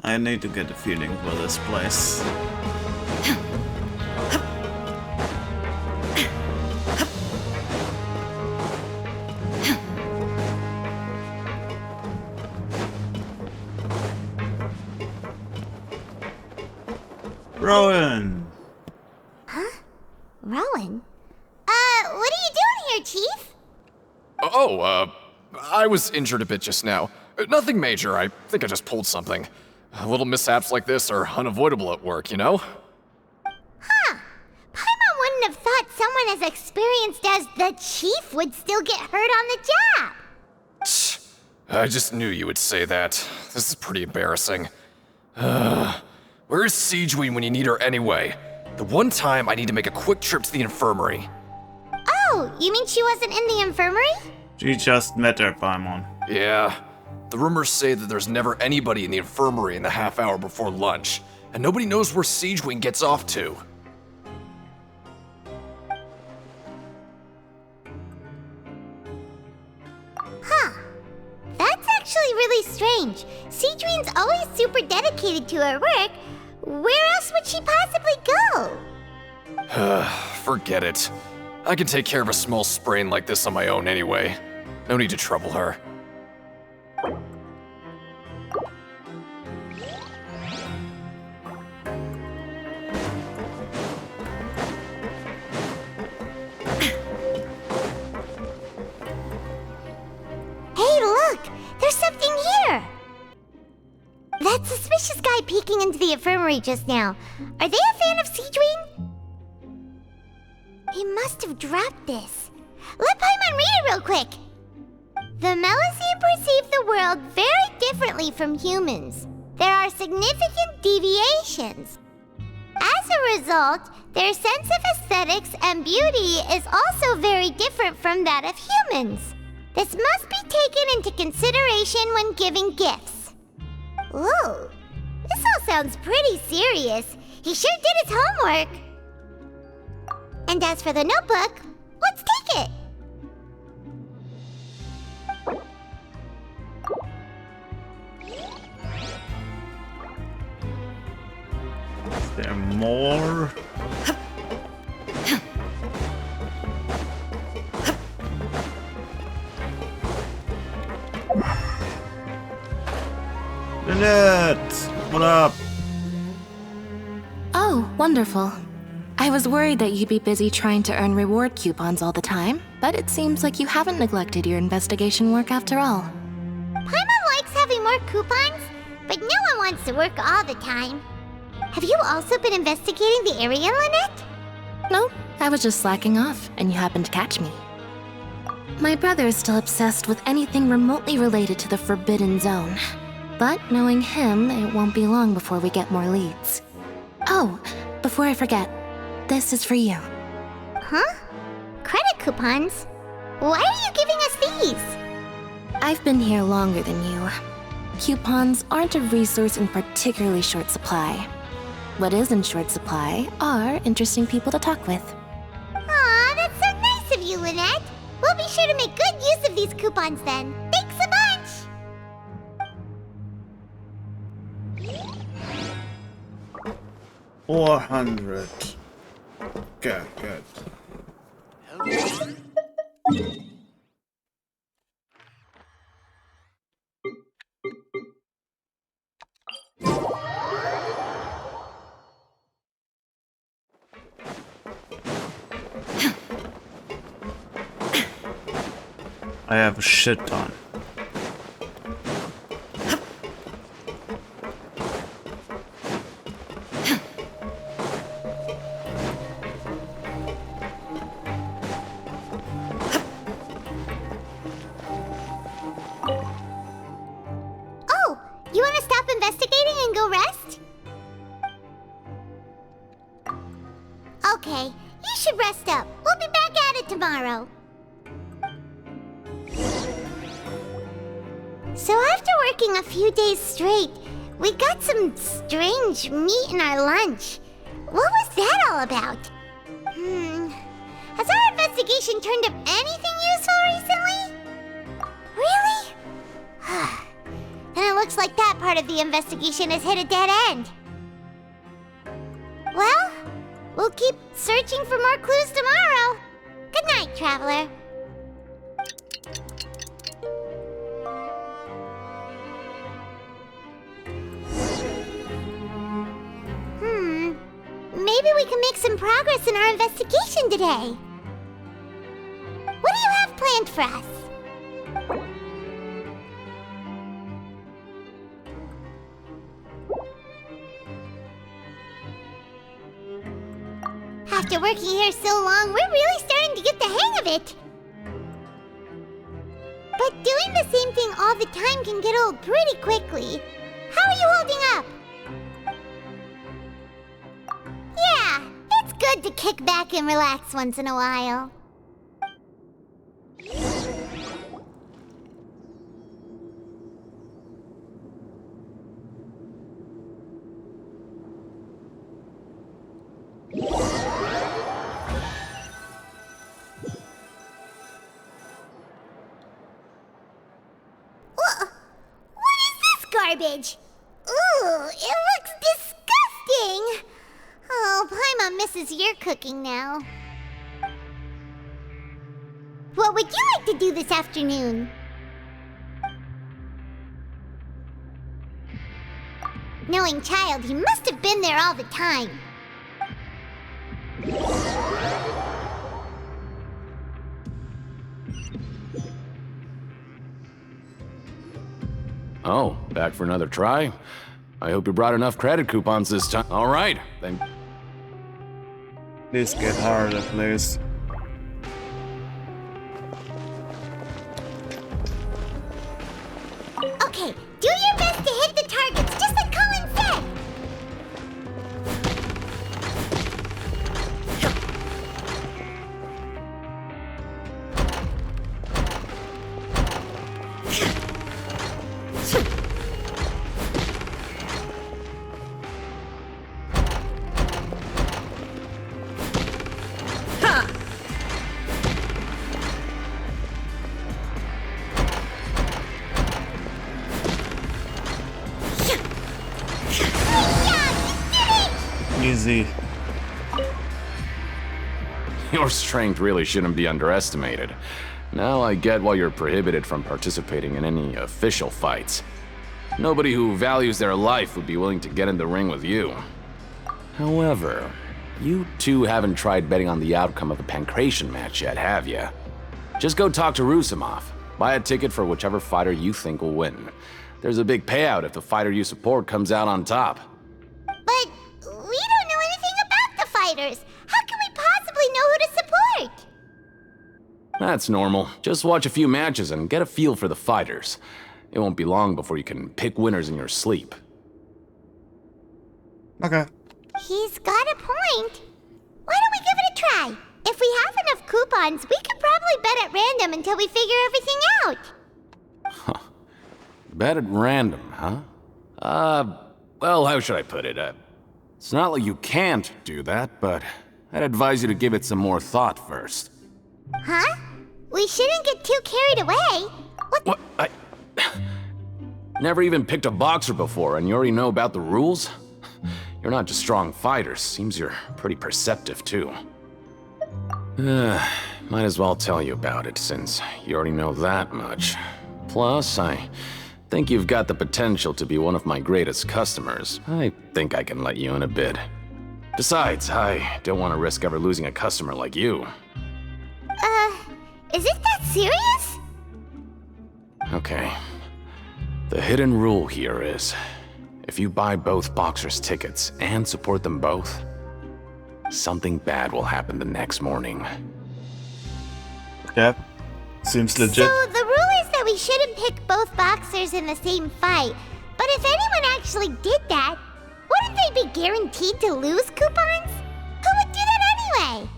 I need to get a feeling for this place. Rowan! Huh? Rowan? What are you doing here, Chief? I was injured a bit just now. Nothing major, I think I just pulled something. Little mishaps like this are unavoidable at work, you know? Huh. Paimon wouldn't have thought someone as experienced as the Chief would still get hurt on the job. I just knew you would say that. This is pretty embarrassing. Where's Siegeween when you need her anyway? The one time I need to make a quick trip to the infirmary. Oh, you mean she wasn't in the infirmary? She just met her, Paimon. Yeah. The rumors say that there's never anybody in the infirmary in the half hour before lunch, and nobody knows where Siegewing gets off to. Huh. That's actually really strange. Cedrine's always super dedicated to her work. Where else would she possibly go? Forget it. I can take care of a small sprain like this on my own anyway. No need to trouble her. Hey, look! There's something here! That suspicious guy peeking into the infirmary just now. Are they a fan of Cedrine? He must have dropped this. Let Paimon read it real quick! The Melusine perceive the world very differently from humans. There are significant deviations. As a result, their sense of aesthetics and beauty is also very different from that of humans. This must be taken into consideration when giving gifts. Ooh, this all sounds pretty serious. He sure did his homework. And as for the notebook, let's take it. Is there more? Lynette! What up? Oh, wonderful. I was worried that you'd be busy trying to earn reward coupons all the time, but it seems like you haven't neglected your investigation work after all. Paimon likes having more coupons, but no one wants to work all the time. Have you also been investigating the area, Lynette? No, I was just slacking off, and you happened to catch me. My brother is still obsessed with anything remotely related to the Forbidden Zone. But knowing him, it won't be long before we get more leads. Oh, before I forget, this is for you. Huh? Credit coupons? Why are you giving us these? I've been here longer than you. Coupons aren't a resource in particularly short supply. What is in short supply are interesting people to talk with. Aw, that's so nice of you, Lynette. We'll be sure to make good use of these coupons then. Thanks a bunch! 400. Good. I have a shit ton. Oh, you want to stop investigating and go rest? Okay, you should rest up. We'll be back at it tomorrow. So after working a few days straight, we got some strange meat in our lunch. What was that all about? Has our investigation turned up anything useful recently? Really? Then it looks like that part of the investigation has hit a dead end. Well, we'll keep searching for more clues tomorrow. Good night, Traveler. Maybe we can make some progress in our investigation today. What do you have planned for us? After working here so long, we're really starting to get the hang of it. But doing the same thing all the time can get old pretty quickly. How are you holding up? Yeah, it's good to kick back and relax once in a while. garbage. Ooh, it looks disgusting. Oh, Paimon misses your cooking now. What would you like to do this afternoon? Knowing Child, he must have been there all the time. Oh, back for another try? I hope you brought enough credit coupons this time. All right, then. This get harder, please. Okay, do your best to hit the targets, just like Colin said. Easy. Your strength really shouldn't be underestimated. Now I get why you're prohibited from participating in any official fights. Nobody who values their life would be willing to get in the ring with you. However, you two haven't tried betting on the outcome of a Pancration match yet, have you? Just go talk to Rusimov. Buy a ticket for whichever fighter you think will win. There's a big payout if the fighter you support comes out on top. But we don't know anything about the fighters. How can we possibly know who to support? That's normal. Just watch a few matches and get a feel for the fighters. It won't be long before you can pick winners in your sleep. Okay. He's got a point. Why don't we give it a try? If we have enough coupons, we could probably bet at random until we figure everything out. Huh. Bet at random, huh? Well, how should I put it? It's not like you can't do that, but I'd advise you to give it some more thought first. Huh? We shouldn't get too carried away. What? I never even picked a boxer before, and you already know about the rules? You're not just strong fighters. Seems you're pretty perceptive, too. Might as well tell you about it, since you already know that much. Plus, I think you've got the potential to be one of my greatest customers. I think I can let you in a bid. Besides, I don't want to risk ever losing a customer like you. Is it that serious? Okay. The hidden rule here is, if you buy both boxers' tickets and support them both, something bad will happen the next morning. Yep. Seems legit. So the rule is that we shouldn't pick both boxers in the same fight. But if anyone actually did that, wouldn't they be guaranteed to lose coupons? Who would do that anyway?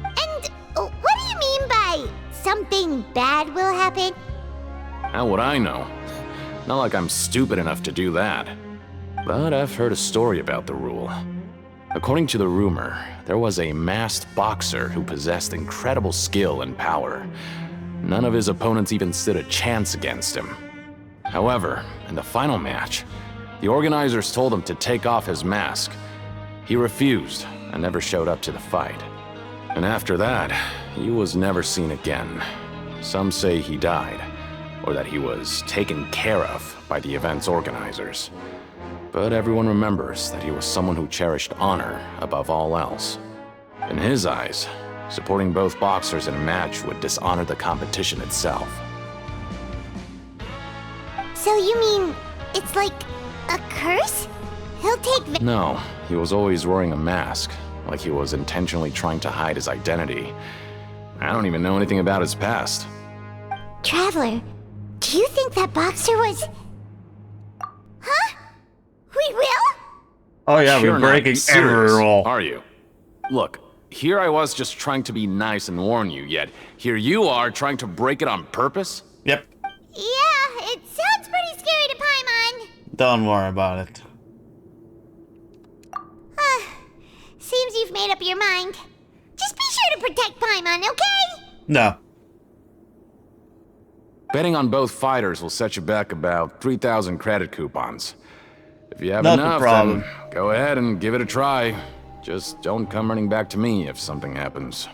And what do you mean by something bad will happen? How would I know? Not like I'm stupid enough to do that. But I've heard a story about the rule. According to the rumor, there was a masked boxer who possessed incredible skill and power. None of his opponents even stood a chance against him. However, in the final match, the organizers told him to take off his mask. He refused and never showed up to the fight. And after that, he was never seen again. Some say he died, or that he was taken care of by the event's organizers. But everyone remembers that he was someone who cherished honor above all else. In his eyes, supporting both boxers in a match would dishonor the competition itself. So you mean it's like a curse? He'll take No, he was always wearing a mask, like he was intentionally trying to hide his identity. I don't even know anything about his past. Traveler, do you think that boxer was... Huh? We will? Oh yeah, You're we're not breaking serious, every rule. Are you? Look, here I was just trying to be nice and warn you, yet here you are trying to break it on purpose? Yep. Yeah, it sounds pretty scary to Paimon. Don't worry about it. Seems you've made up your mind. Just be sure to protect Paimon, okay? No. Betting on both fighters will set you back about 3,000 credit coupons. If you have Not the enough, problem. then go ahead and give it a try. Just don't come running back to me if something happens.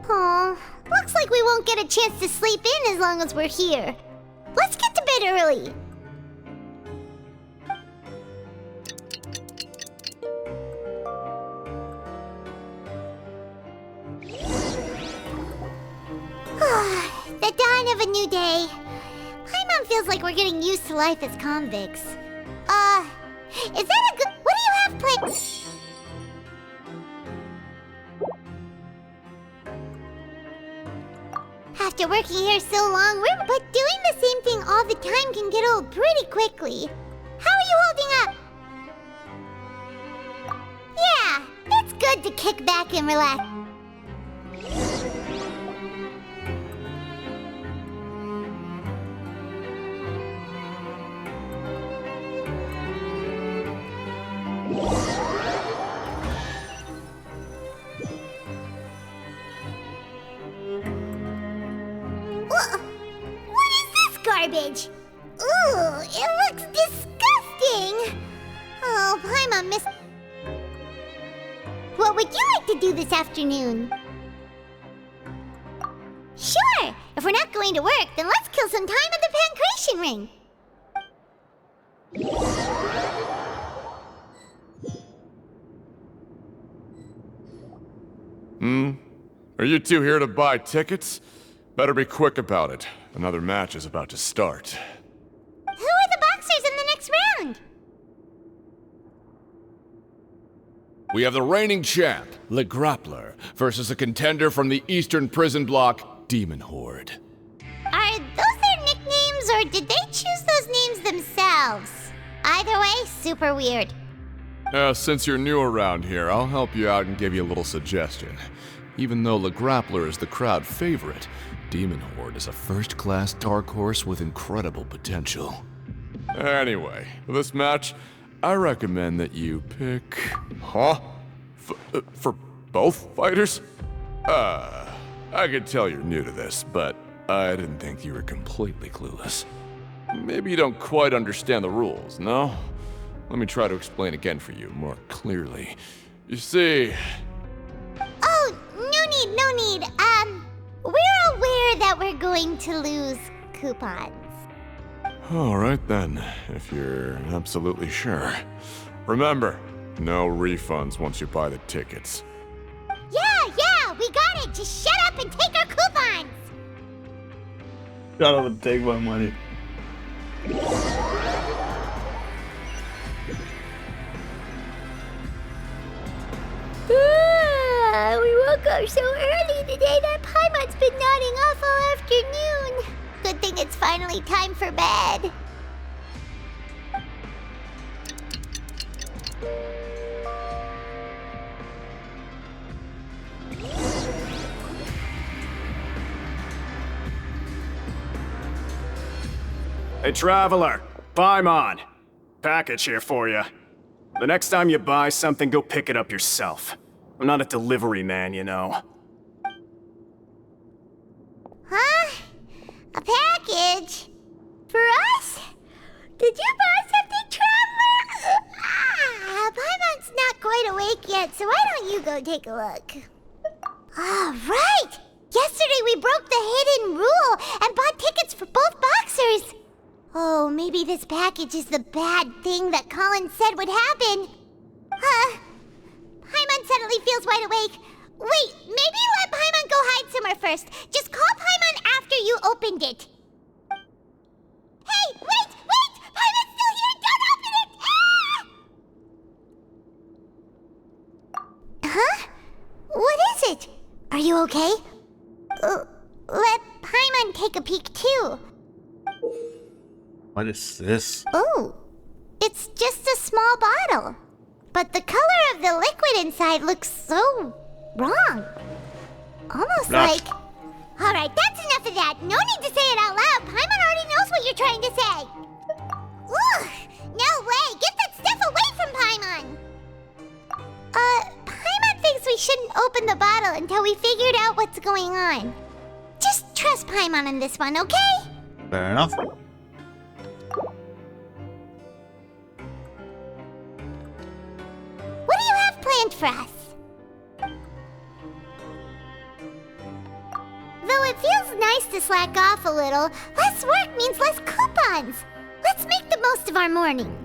Aw, looks like we won't get a chance to sleep in as long as we're here. Let's get to bed early. The dawn of a new day. Paimon feels like we're getting used to life as convicts. Is that a good... What do you have planned? After working here so long, but doing the same thing all the time can get old pretty quickly. How are you holding up? Yeah, it's good to kick back and relax. What is this garbage? Ooh, it looks disgusting! Oh, Paimon miss... What would you like to do this afternoon? Sure! If we're not going to work, then let's kill some time at the Pancration Ring! Are you two here to buy tickets? Better be quick about it. Another match is about to start. Who are the boxers in the next round? We have the reigning champ, Le Grappler, versus a contender from the Eastern Prison Block, Demon Horde. Are those their nicknames, or did they choose those names themselves? Either way, super weird. Since you're new around here, I'll help you out and give you a little suggestion. Even though Le Grappler is the crowd favorite, Demon Horde is a first-class dark horse with incredible potential. Anyway, for this match, I recommend that you pick... Huh? For both fighters? I can tell you're new to this, but I didn't think you were completely clueless. Maybe you don't quite understand the rules, no? Let me try to explain again for you more clearly. You see... Oh, no need. We're aware that we're going to lose coupons. Alright then, if you're absolutely sure. Remember, no refunds once you buy the tickets. Yeah, we got it! Just shut up and take our coupons! Shut up and take my money. We woke up so early today that Paimon's been nodding off all afternoon. Good thing it's finally time for bed. Hey, Traveler. Paimon. Package here for you. The next time you buy something, go pick it up yourself. I'm not a delivery man, you know. Huh? A package? For us? Did you buy something, Traveler? Paimon's not quite awake yet, so why don't you go take a look? Right! Yesterday we broke the hidden rule and bought tickets for both boxers. Oh, maybe this package is the bad thing that Colin said would happen. Paimon suddenly feels wide awake. Wait, maybe let Paimon go hide somewhere first. Just call Paimon after you opened it. Hey, wait! Paimon's still here! Don't open it! Huh? What is it? Are you okay? Let Paimon take a peek too. What is this? Oh, it's just a small bottle. But the color of the liquid inside looks so wrong. Almost like... Alright, that's enough of that. No need to say it out loud. Paimon already knows what you're trying to say. Ugh, no way. Get that stuff away from Paimon. until we figured out what's going on. Just trust Paimon on this one, okay? Fair enough. What do you have planned for us? Though it feels nice to slack off a little, less work means less coupons. Let's make the most of our morning.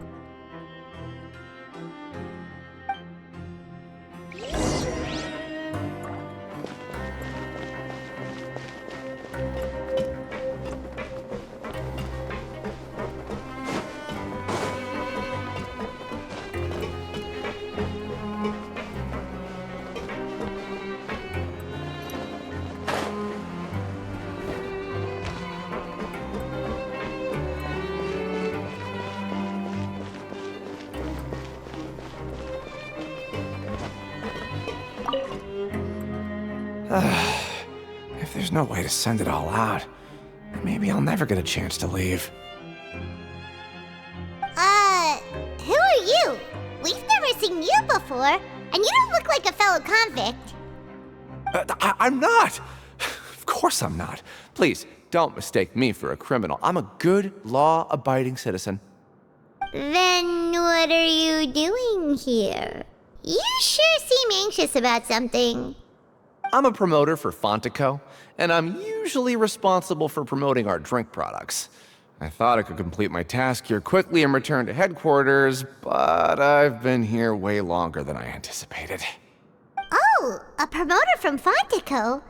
If there's no way to send it all out, then maybe I'll never get a chance to leave. Who are you? We've never seen you before, and you don't look like a fellow convict. I'm not! Of course I'm not. Please, don't mistake me for a criminal. I'm a good, law-abiding citizen. Then what are you doing here? You sure seem anxious about something. I'm a promoter for Fontico, and I'm usually responsible for promoting our drink products. I thought I could complete my task here quickly and return to headquarters, but I've been here way longer than I anticipated. Oh, a promoter from Fontico?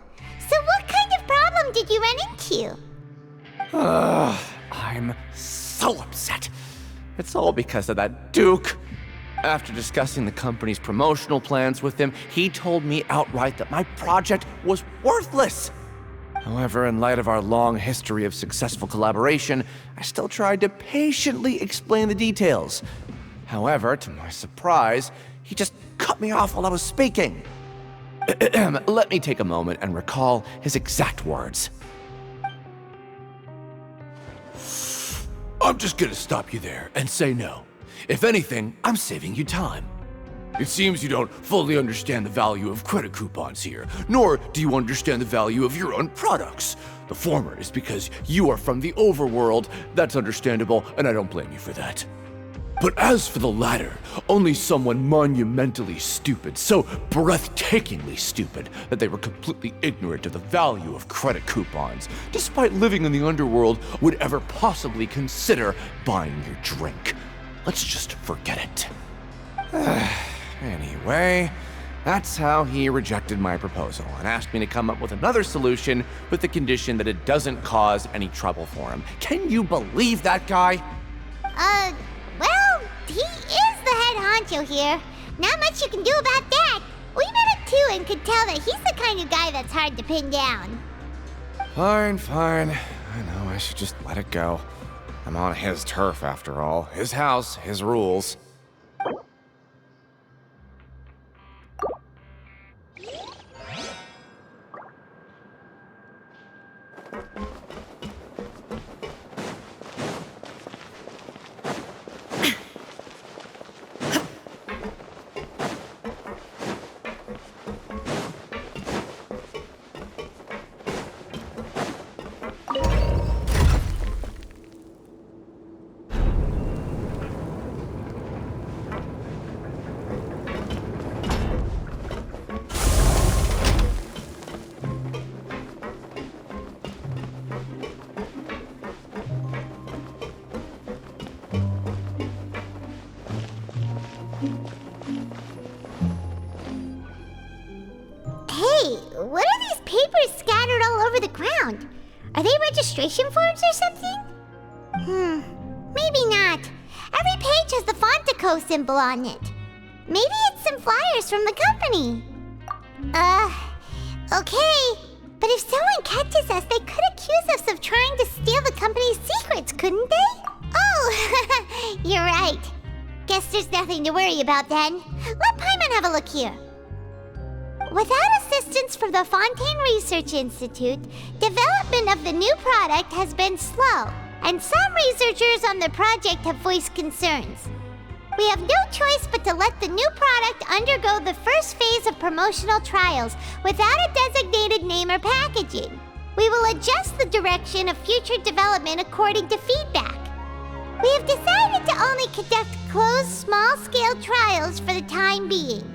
So what kind of problem did you run into? I'm so upset. It's all because of that Duke. After discussing the company's promotional plans with him, he told me outright that my project was worthless. However, in light of our long history of successful collaboration, I still tried to patiently explain the details. However, to my surprise, he just cut me off while I was speaking. Let me take a moment and recall his exact words. I'm just gonna stop you there and say no. If anything, I'm saving you time. It seems you don't fully understand the value of credit coupons here, nor do you understand the value of your own products. The former is because you are from the overworld. That's understandable, and I don't blame you for that. But as for the latter, only someone monumentally stupid, so breathtakingly stupid that they were completely ignorant of the value of credit coupons, despite living in the underworld, would ever possibly consider buying your drink. Let's just forget it. Anyway, that's how he rejected my proposal and asked me to come up with another solution with the condition that it doesn't cause any trouble for him. Can you believe that guy? Well, he is the head honcho here. Not much you can do about that. We met him too and could tell that he's the kind of guy that's hard to pin down. Fine. I know I should just let it go. I'm on his turf after all. His house, his rules. What are these papers scattered all over the ground? Are they registration forms or something? Maybe not. Every page has the Fontico symbol on it. Maybe it's some flyers from the company. Okay. But if someone catches us, they could accuse us of trying to steal the company's secrets, couldn't they? Oh, you're right. Guess there's nothing to worry about then. Let Paimon have a look here. Without assistance from the Fontaine Research Institute, development of the new product has been slow, and some researchers on the project have voiced concerns. We have no choice but to let the new product undergo the first phase of promotional trials without a designated name or packaging. We will adjust the direction of future development according to feedback. We have decided to only conduct closed, small-scale trials for the time being.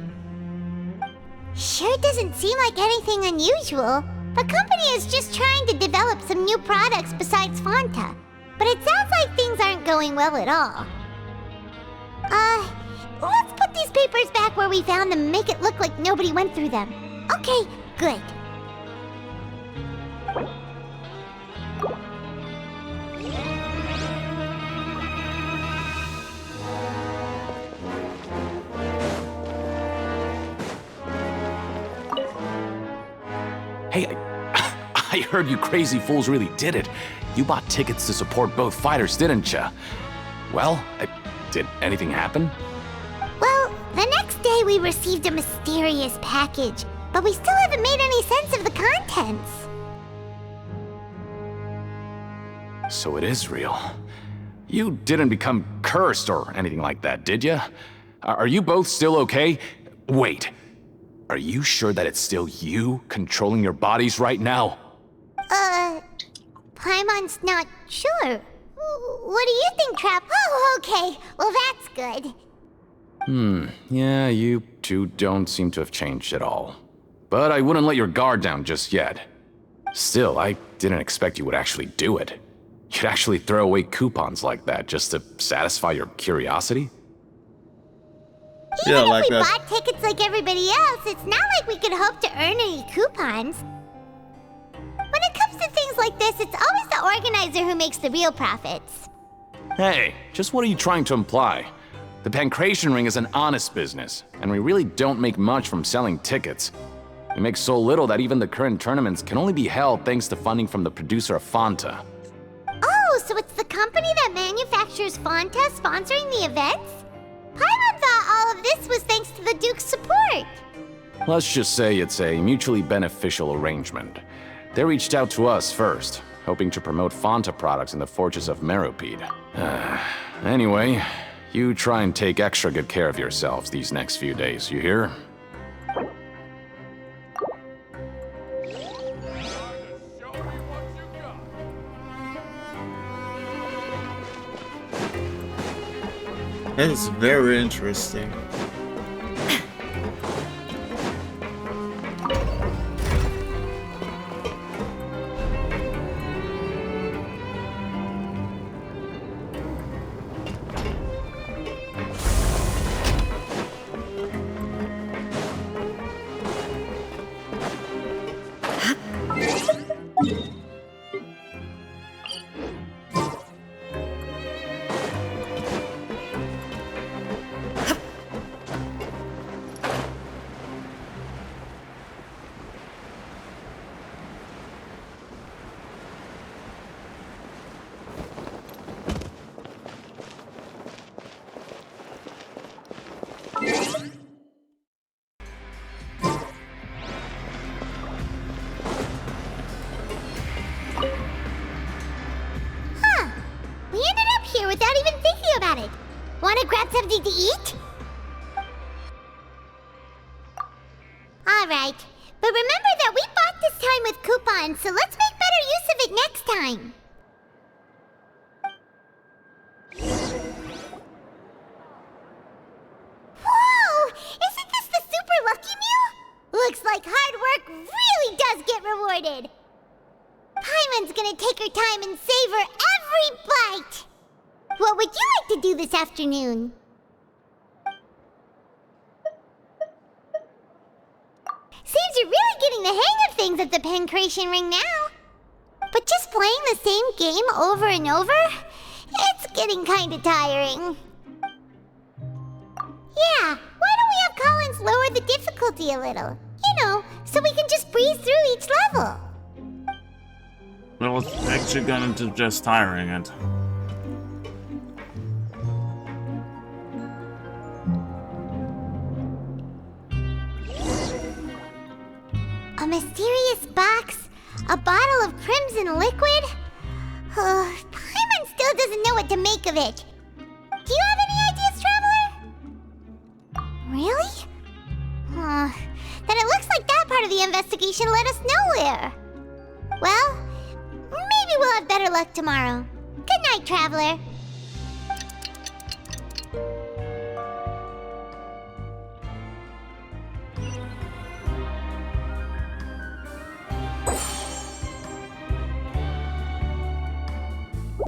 Sure doesn't seem like anything unusual. The company is just trying to develop some new products besides Fanta. But it sounds like things aren't going well at all. Let's put these papers back where we found them and make it look like nobody went through them. Okay, good. Hey, I heard you crazy fools really did it. You bought tickets to support both fighters, didn't ya? Well, did anything happen? Well, the next day we received a mysterious package, but we still haven't made any sense of the contents. So it is real. You didn't become cursed or anything like that, did ya? Are you both still okay? Wait. Are you sure that it's still you controlling your bodies right now? Paimon's not sure. What do you think, Trap? Oh, okay. Well, that's good. Yeah, you two don't seem to have changed at all. But I wouldn't let your guard down just yet. Still, I didn't expect you would actually do it. You'd actually throw away coupons like that just to satisfy your curiosity? Even if we bought tickets like everybody else, it's not like we could hope to earn any coupons. When it comes to things like this, it's always the organizer who makes the real profits. Hey, just what are you trying to imply? The Pancration Ring is an honest business, and we really don't make much from selling tickets. We make so little that even the current tournaments can only be held thanks to funding from the producer of Fanta. Oh, so it's the company that manufactures Fanta sponsoring the events? Paimon thought all of this was thanks to the Duke's support. Let's just say it's a mutually beneficial arrangement. They reached out to us first, hoping to promote Fanta products in the Fortress of Meropide. Anyway, you try and take extra good care of yourselves these next few days, you hear? It's very interesting. Without even thinking about it. Wanna grab something to eat? Alright, but remember that we bought this time with coupons, so let's make better use of it next time. Whoa! Isn't this the Super Lucky Meal? Looks like hard work really does get rewarded. Paimon's gonna take her time and savor every bite. What would you like to do this afternoon? Seems you're really getting the hang of things at the Pancration Ring now. But just playing the same game over and over? It's getting kinda tiring. Yeah, why don't we have Collins lower the difficulty a little? You know, so we can just breeze through each level. Well, it's actually gonna do just tiring it. A mysterious box? A bottle of crimson liquid? Paimon still doesn't know what to make of it. Do you have any ideas, Traveler? Really? Then it looks like that part of the investigation led us nowhere. Well, maybe we'll have better luck tomorrow. Good night, Traveler.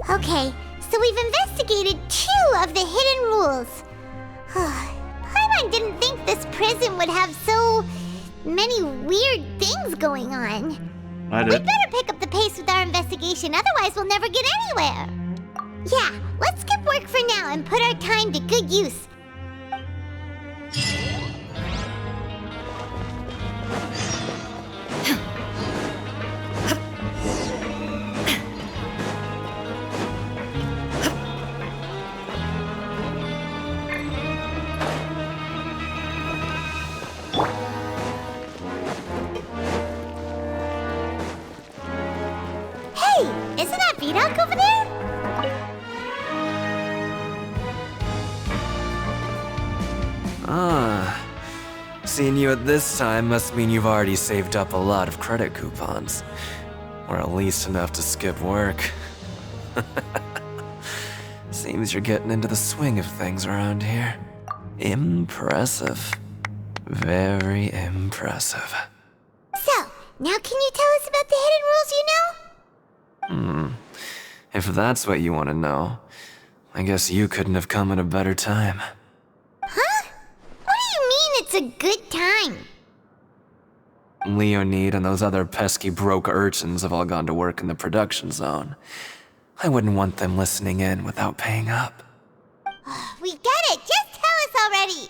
Okay, so we've investigated 2 of the hidden rules. Paimon didn't think this prison would have so many weird things going on. I We'd did. better pick up the pace with our investigation, otherwise we'll never get anywhere. Yeah, let's skip work for now and put our time to good use. Hey, isn't that Vidoc over there? Ah, seeing you at this time must mean you've already saved up a lot of credit coupons. Or at least enough to skip work. Seems you're getting into the swing of things around here. Impressive. Very impressive. So, now can you tell us about the hidden rules you know? If that's what you want to know, I guess you couldn't have come at a better time. Huh? What do you mean it's a good time? Leonid and those other pesky broke urchins have all gone to work in the production zone. I wouldn't want them listening in without paying up. We get it, just tell us already!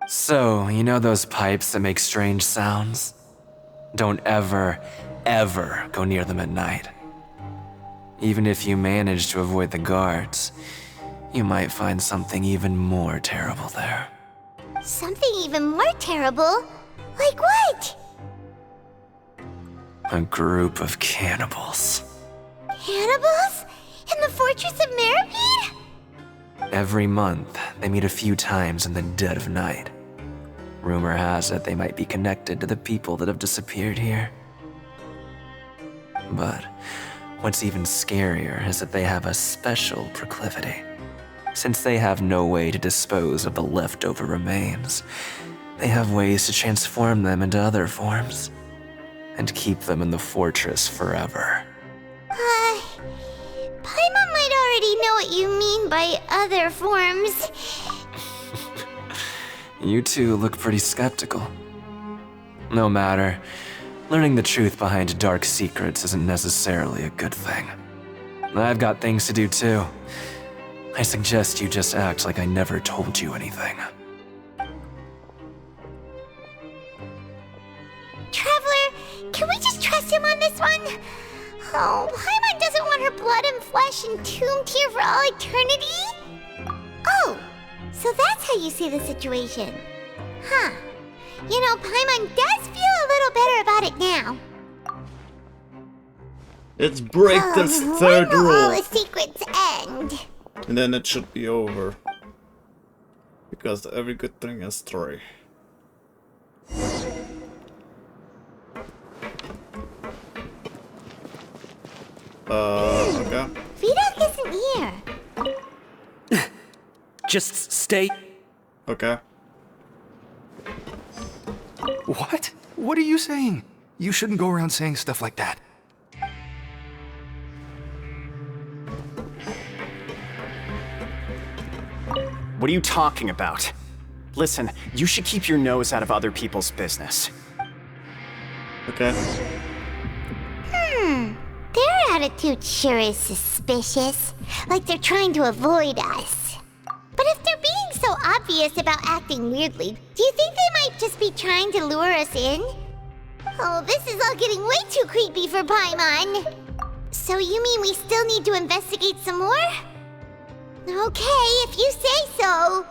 So, you know those pipes that make strange sounds? Don't ever, ever go near them at night. Even if you manage to avoid the guards, you might find something even more terrible there. Something even more terrible? Like what? A group of cannibals. Cannibals? In the Fortress of Meripede? Every month, they meet a few times in the dead of night. Rumor has it they might be connected to the people that have disappeared here. But what's even scarier is that they have a special proclivity. Since they have no way to dispose of the leftover remains, they have ways to transform them into other forms and keep them in the fortress forever. Paimon might already know what you mean by other forms. You two look pretty skeptical. No matter, learning the truth behind dark secrets isn't necessarily a good thing. I've got things to do too. I suggest you just act like I never told you anything. Traveler, can we just trust him on this one? Oh, Paimon doesn't want her blood and flesh entombed here for all eternity? Oh, so that's how you see the situation. Huh. You know, Paimon does feel a little better about it now. Let's break this third when will all rule. the secrets end? And then it should be over. Because every good thing has 3. Okay. Vidoc isn't here. Just stay. Okay. What? What are you saying? You shouldn't go around saying stuff like that. What are you talking about? Listen, you should keep your nose out of other people's business. Okay. Their attitude sure is suspicious. Like they're trying to avoid us. But if they're being so obvious about acting weirdly, do you think they might just be trying to lure us in? Oh, this is all getting way too creepy for Paimon. So you mean we still need to investigate some more? Okay, if you say so.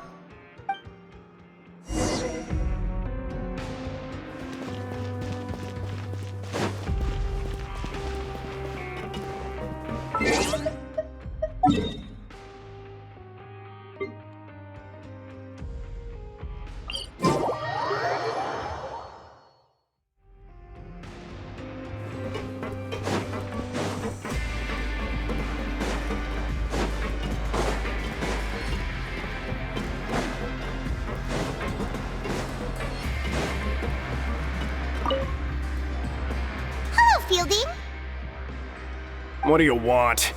What do you want?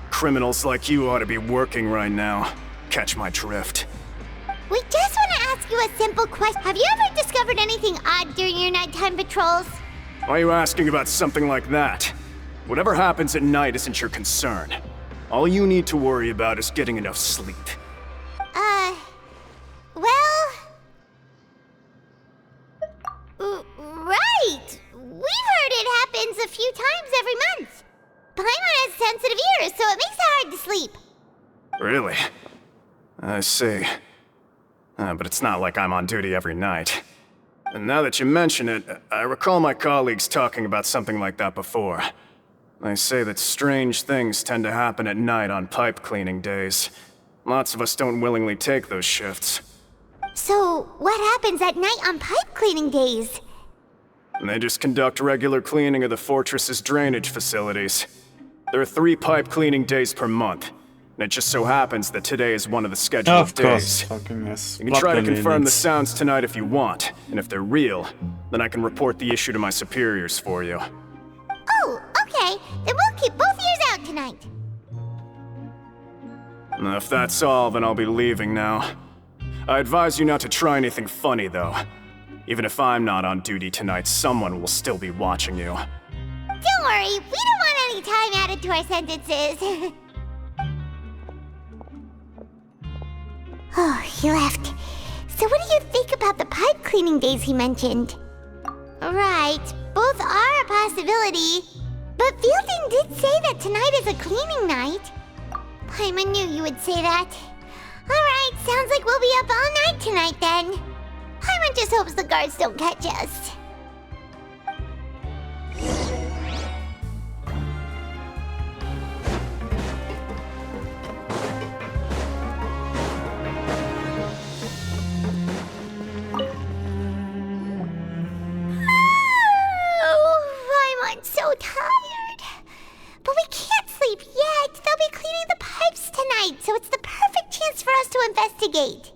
Criminals like you ought to be working right now. Catch my drift. We just want to ask you a simple question. Have you ever discovered anything odd during your nighttime patrols? Why are you asking about something like that? Whatever happens at night isn't your concern. All you need to worry about is getting enough sleep. Well... right! We've heard it happens a few times every month. Paimon has sensitive ears, so it makes it hard to sleep. Really? I see. But it's not like I'm on duty every night. And now that you mention it, I recall my colleagues talking about something like that before. They say that strange things tend to happen at night on pipe cleaning days. Lots of us don't willingly take those shifts. So, what happens at night on pipe cleaning days? They just conduct regular cleaning of the fortress's drainage facilities. There are 3 pipe cleaning days per month, and it just so happens that today is one of the scheduled Of course, days. fucking yes. You can try to confirm the sounds tonight if you want, and if they're real, then I can report the issue to my superiors for you. Oh, okay. Then we'll keep both ears out tonight. If that's all, then I'll be leaving now. I advise you not to try anything funny, though. Even if I'm not on duty tonight, someone will still be watching you. Don't worry, we don't want any time added to our sentences. Oh, he left. So what do you think about the pipe cleaning days he mentioned? Right, both are a possibility. But Fielding did say that tonight is a cleaning night. Paimon knew you would say that. Alright, sounds like we'll be up all night tonight then. Paimon just hopes the guards don't catch us. I'm so tired. But we can't sleep yet. They'll be cleaning the pipes tonight, so it's the perfect chance for us to investigate.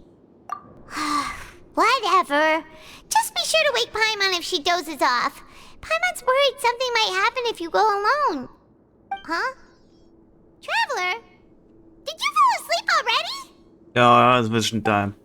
Whatever. Just be sure to wake Paimon if she dozes off. Paimon's worried something might happen if you go alone. Huh? Traveler? Did you fall asleep already? Ja, it's vision time.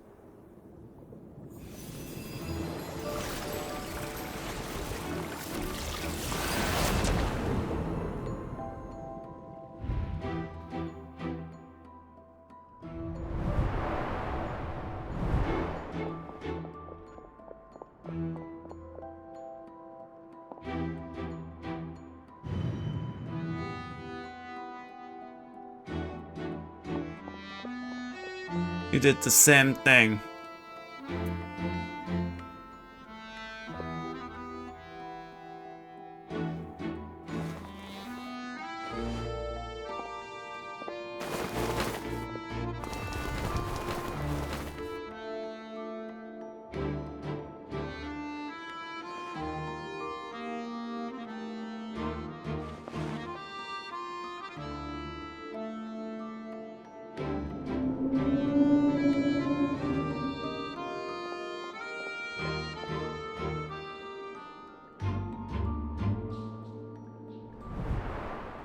You did the same thing.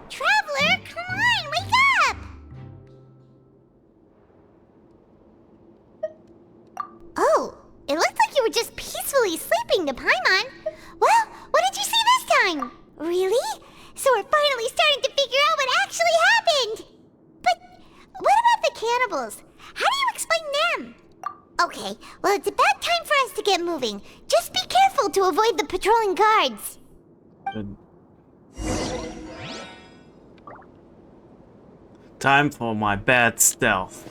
Traveler, come on, wake up! Oh, it looked like you were just peacefully sleeping to Paimon. Well, what did you see this time? Really? So we're finally starting to figure out what actually happened! But what about the cannibals? How do you explain them? Okay, well it's about time for us to get moving. Just be careful to avoid the patrolling guards. Time for my bad stealth.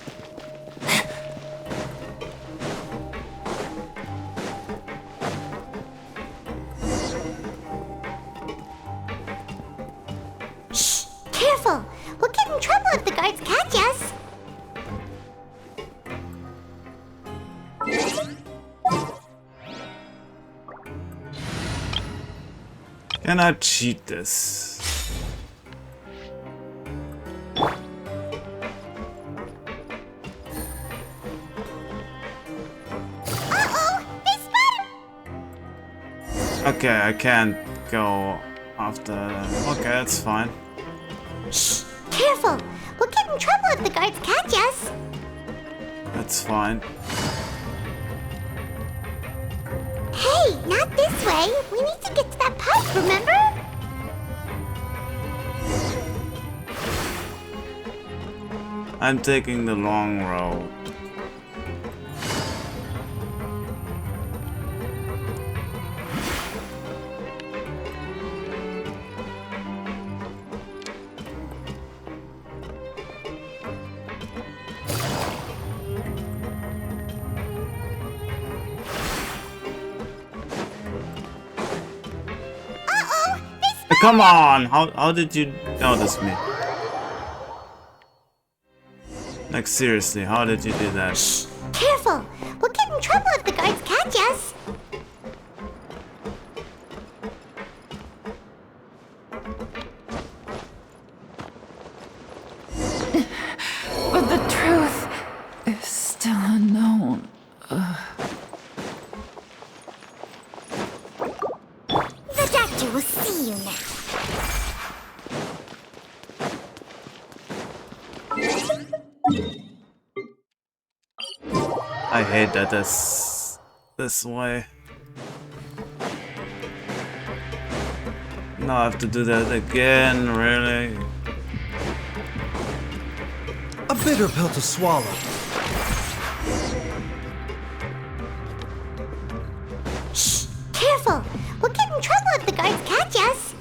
Shh! Careful! We'll get in trouble if the guards catch us. Can I cheat this? Okay, I can't go after them. Okay, that's fine. Careful! We'll get in trouble if the guards catch us. That's fine. Hey, not this way. We need to get to that pipe, remember? I'm taking the long road. Come on! How did you notice me? Like seriously, how did you do that? Shh! Careful! We'll get in trouble if the guards catch us. But the truth is still unknown. The doctor will see you now. I hate that this way. No, I have to do that again, really? A bitter pill to swallow. Shh! Careful! We'll get in trouble if the guards catch us.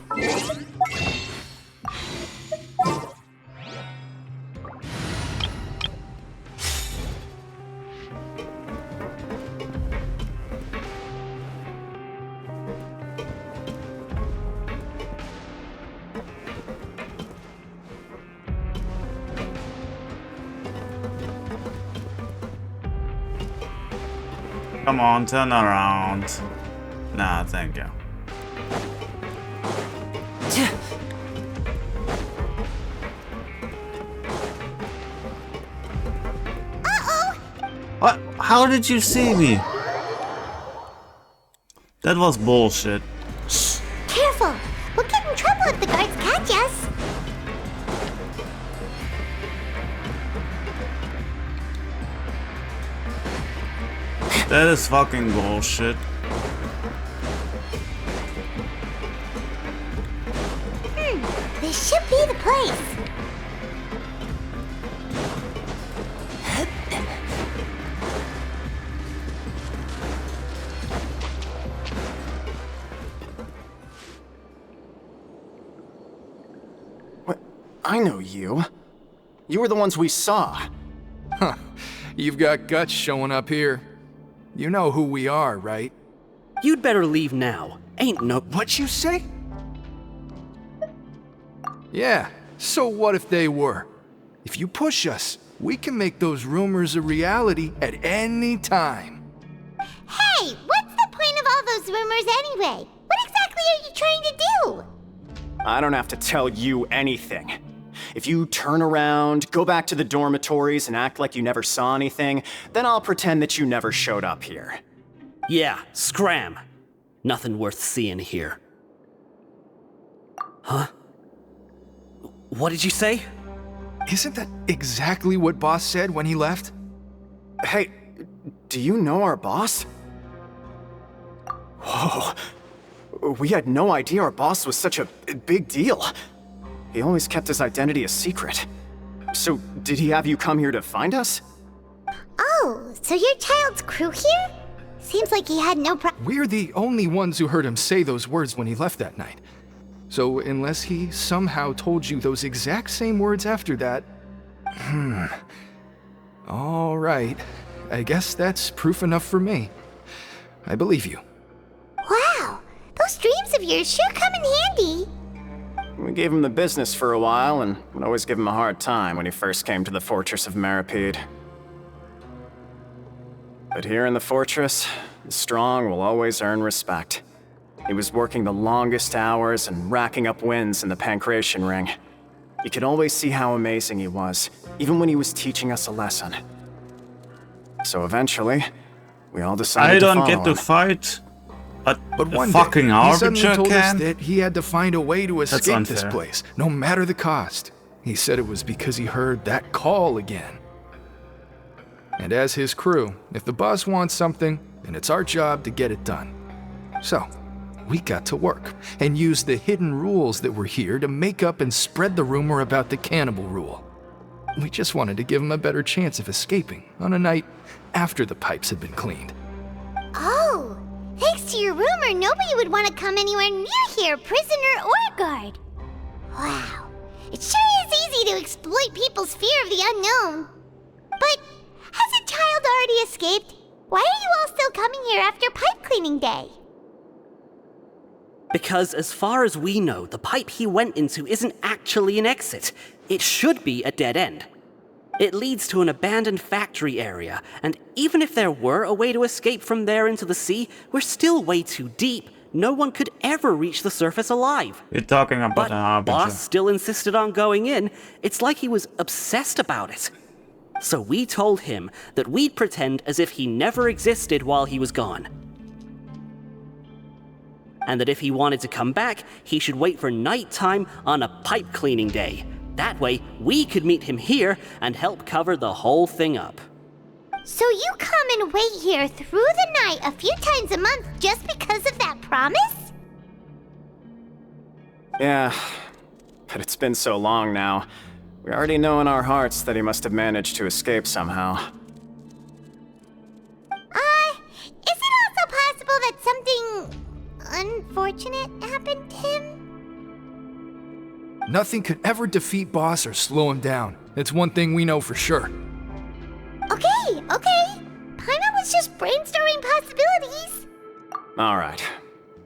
Come on, turn around. Nah, thank you. What? How did you see me? That was bullshit. Shh! Careful! We'll get in trouble if the guards catch us. That is fucking bullshit. This should be the place. What? I know you. You were the ones we saw. Huh. You've got guts showing up here. You know who we are, right? You'd better leave now. Ain't no— What'd you say? Yeah, so what if they were? If you push us, we can make those rumors a reality at any time. Hey, what's the point of all those rumors anyway? What exactly are you trying to do? I don't have to tell you anything. If you turn around, go back to the dormitories and act like you never saw anything, then I'll pretend that you never showed up here. Yeah, scram. Nothing worth seeing here. Huh? What did you say? Isn't that exactly what Boss said when he left? Hey, do you know our boss? Whoa. We had no idea our boss was such a big deal. He always kept his identity a secret. So, did he have you come here to find us? Oh, so your child's crew here? Seems like he had no We're the only ones who heard him say those words when he left that night. So, unless he somehow told you those exact same words after that... All right. I guess that's proof enough for me. I believe you. Wow! Those dreams of yours sure come in handy. We gave him the business for a while and would always give him a hard time when he first came to the fortress of Maripede. But here in the fortress, the strong will always earn respect. He was working the longest hours and racking up wins in the Pancration Ring. You could always see how amazing he was, even when he was teaching us a lesson. So eventually, we all decided to follow him. I don't get to fight, but one fucking day, he suddenly Archon told us can? that he had to find a way to escape this place, no matter the cost. He said it was because he heard that call again. And as his crew, if the boss wants something, then it's our job to get it done. So, we got to work and used the hidden rules that were here to make up and spread the rumor about the cannibal rule. We just wanted to give him a better chance of escaping on a night after the pipes had been cleaned. Oh, thanks to your rumor, nobody would want to come anywhere near here, prisoner or guard. Wow, it sure is easy to exploit people's fear of the unknown. But has a child already escaped? Why are you all still coming here after pipe cleaning day? Because as far as we know, the pipe he went into isn't actually an exit. It should be a dead end. It leads to an abandoned factory area, and even if there were a way to escape from there into the sea, we're still way too deep. No one could ever reach the surface alive. You're talking about But an RPG. Boss still insisted on going in. It's like he was obsessed about it. So we told him that we'd pretend as if he never existed while he was gone. And that if he wanted to come back, he should wait for nighttime on a pipe cleaning day. That way, we could meet him here and help cover the whole thing up. So you come and wait here through the night a few times a month just because of that promise? Yeah, but it's been so long now. We already know in our hearts that he must have managed to escape somehow. Is it also possible that something unfortunate happened to him? Nothing could ever defeat Boss or slow him down. It's one thing we know for sure. Okay. Paimon was just brainstorming possibilities. All right.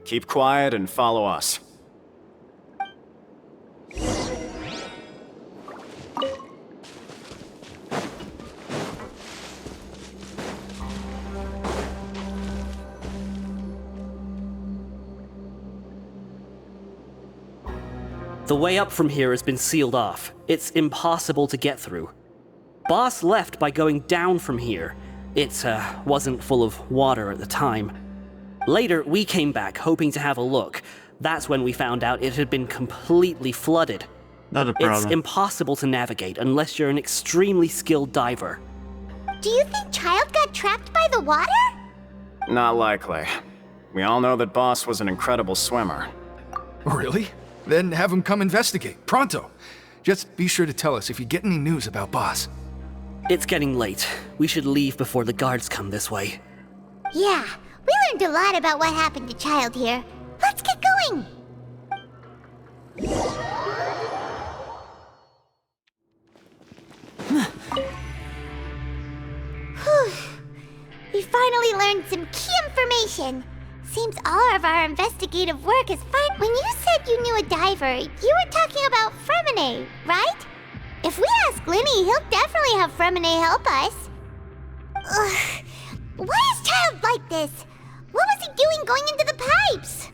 Keep quiet and follow us. The way up from here has been sealed off. It's impossible to get through. Boss left by going down from here. It wasn't full of water at the time. Later, we came back hoping to have a look. That's when we found out it had been completely flooded. Not a problem. It's impossible to navigate unless you're an extremely skilled diver. Do you think Child got trapped by the water? Not likely. We all know that Boss was an incredible swimmer. Really? Then have him come investigate, pronto. Just be sure to tell us if you get any news about Boss. It's getting late. We should leave before the guards come this way. Yeah, we learned a lot about what happened to Child here. Let's get going! Whew. We finally learned some key information. Seems all of our investigative work is fine. When you said you knew a diver, you were talking about Fremine, right? If we ask Linny, he'll definitely have Fremine help us. Ugh. Why is Child like this? What was he doing going into the pipes?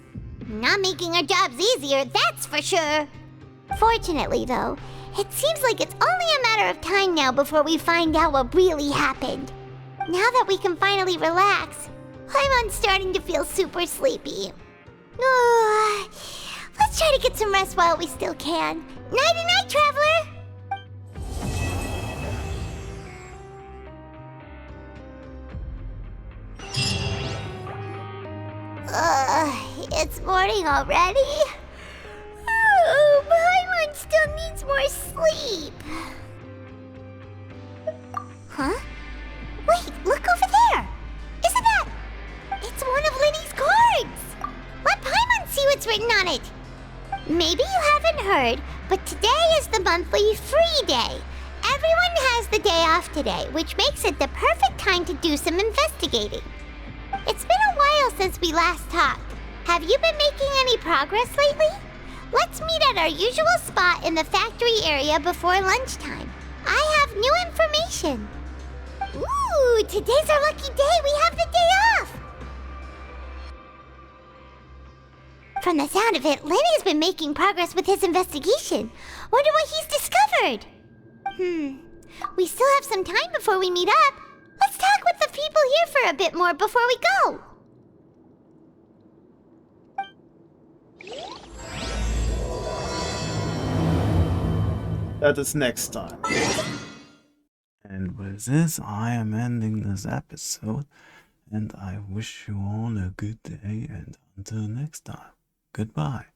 Not making our jobs easier, that's for sure. Fortunately, though, it seems like it's only a matter of time now before we find out what really happened. Now that we can finally relax, I'm starting to feel super sleepy. Let's try to get some rest while we still can. Nighty-night, traveler! It's morning already? Oh, Paimon still needs more sleep. Huh? Wait, look over there! Isn't that... It's one of Linny's cards! Let Paimon see what's written on it! Maybe you haven't heard, but today is the monthly free day. Everyone has the day off today, which makes it the perfect time to do some investigating. It's been a while since we last talked. Have you been making any progress lately? Let's meet at our usual spot in the factory area before lunchtime. I have new information. Ooh, today's our lucky day. We have the day off. From the sound of it, Lenny's been making progress with his investigation. Wonder what he's discovered. We still have some time before we meet up. Let's talk with the people here for a bit more before we go. that is next time. And with this, I am ending this episode, and I wish you all a good day, and until next time, goodbye.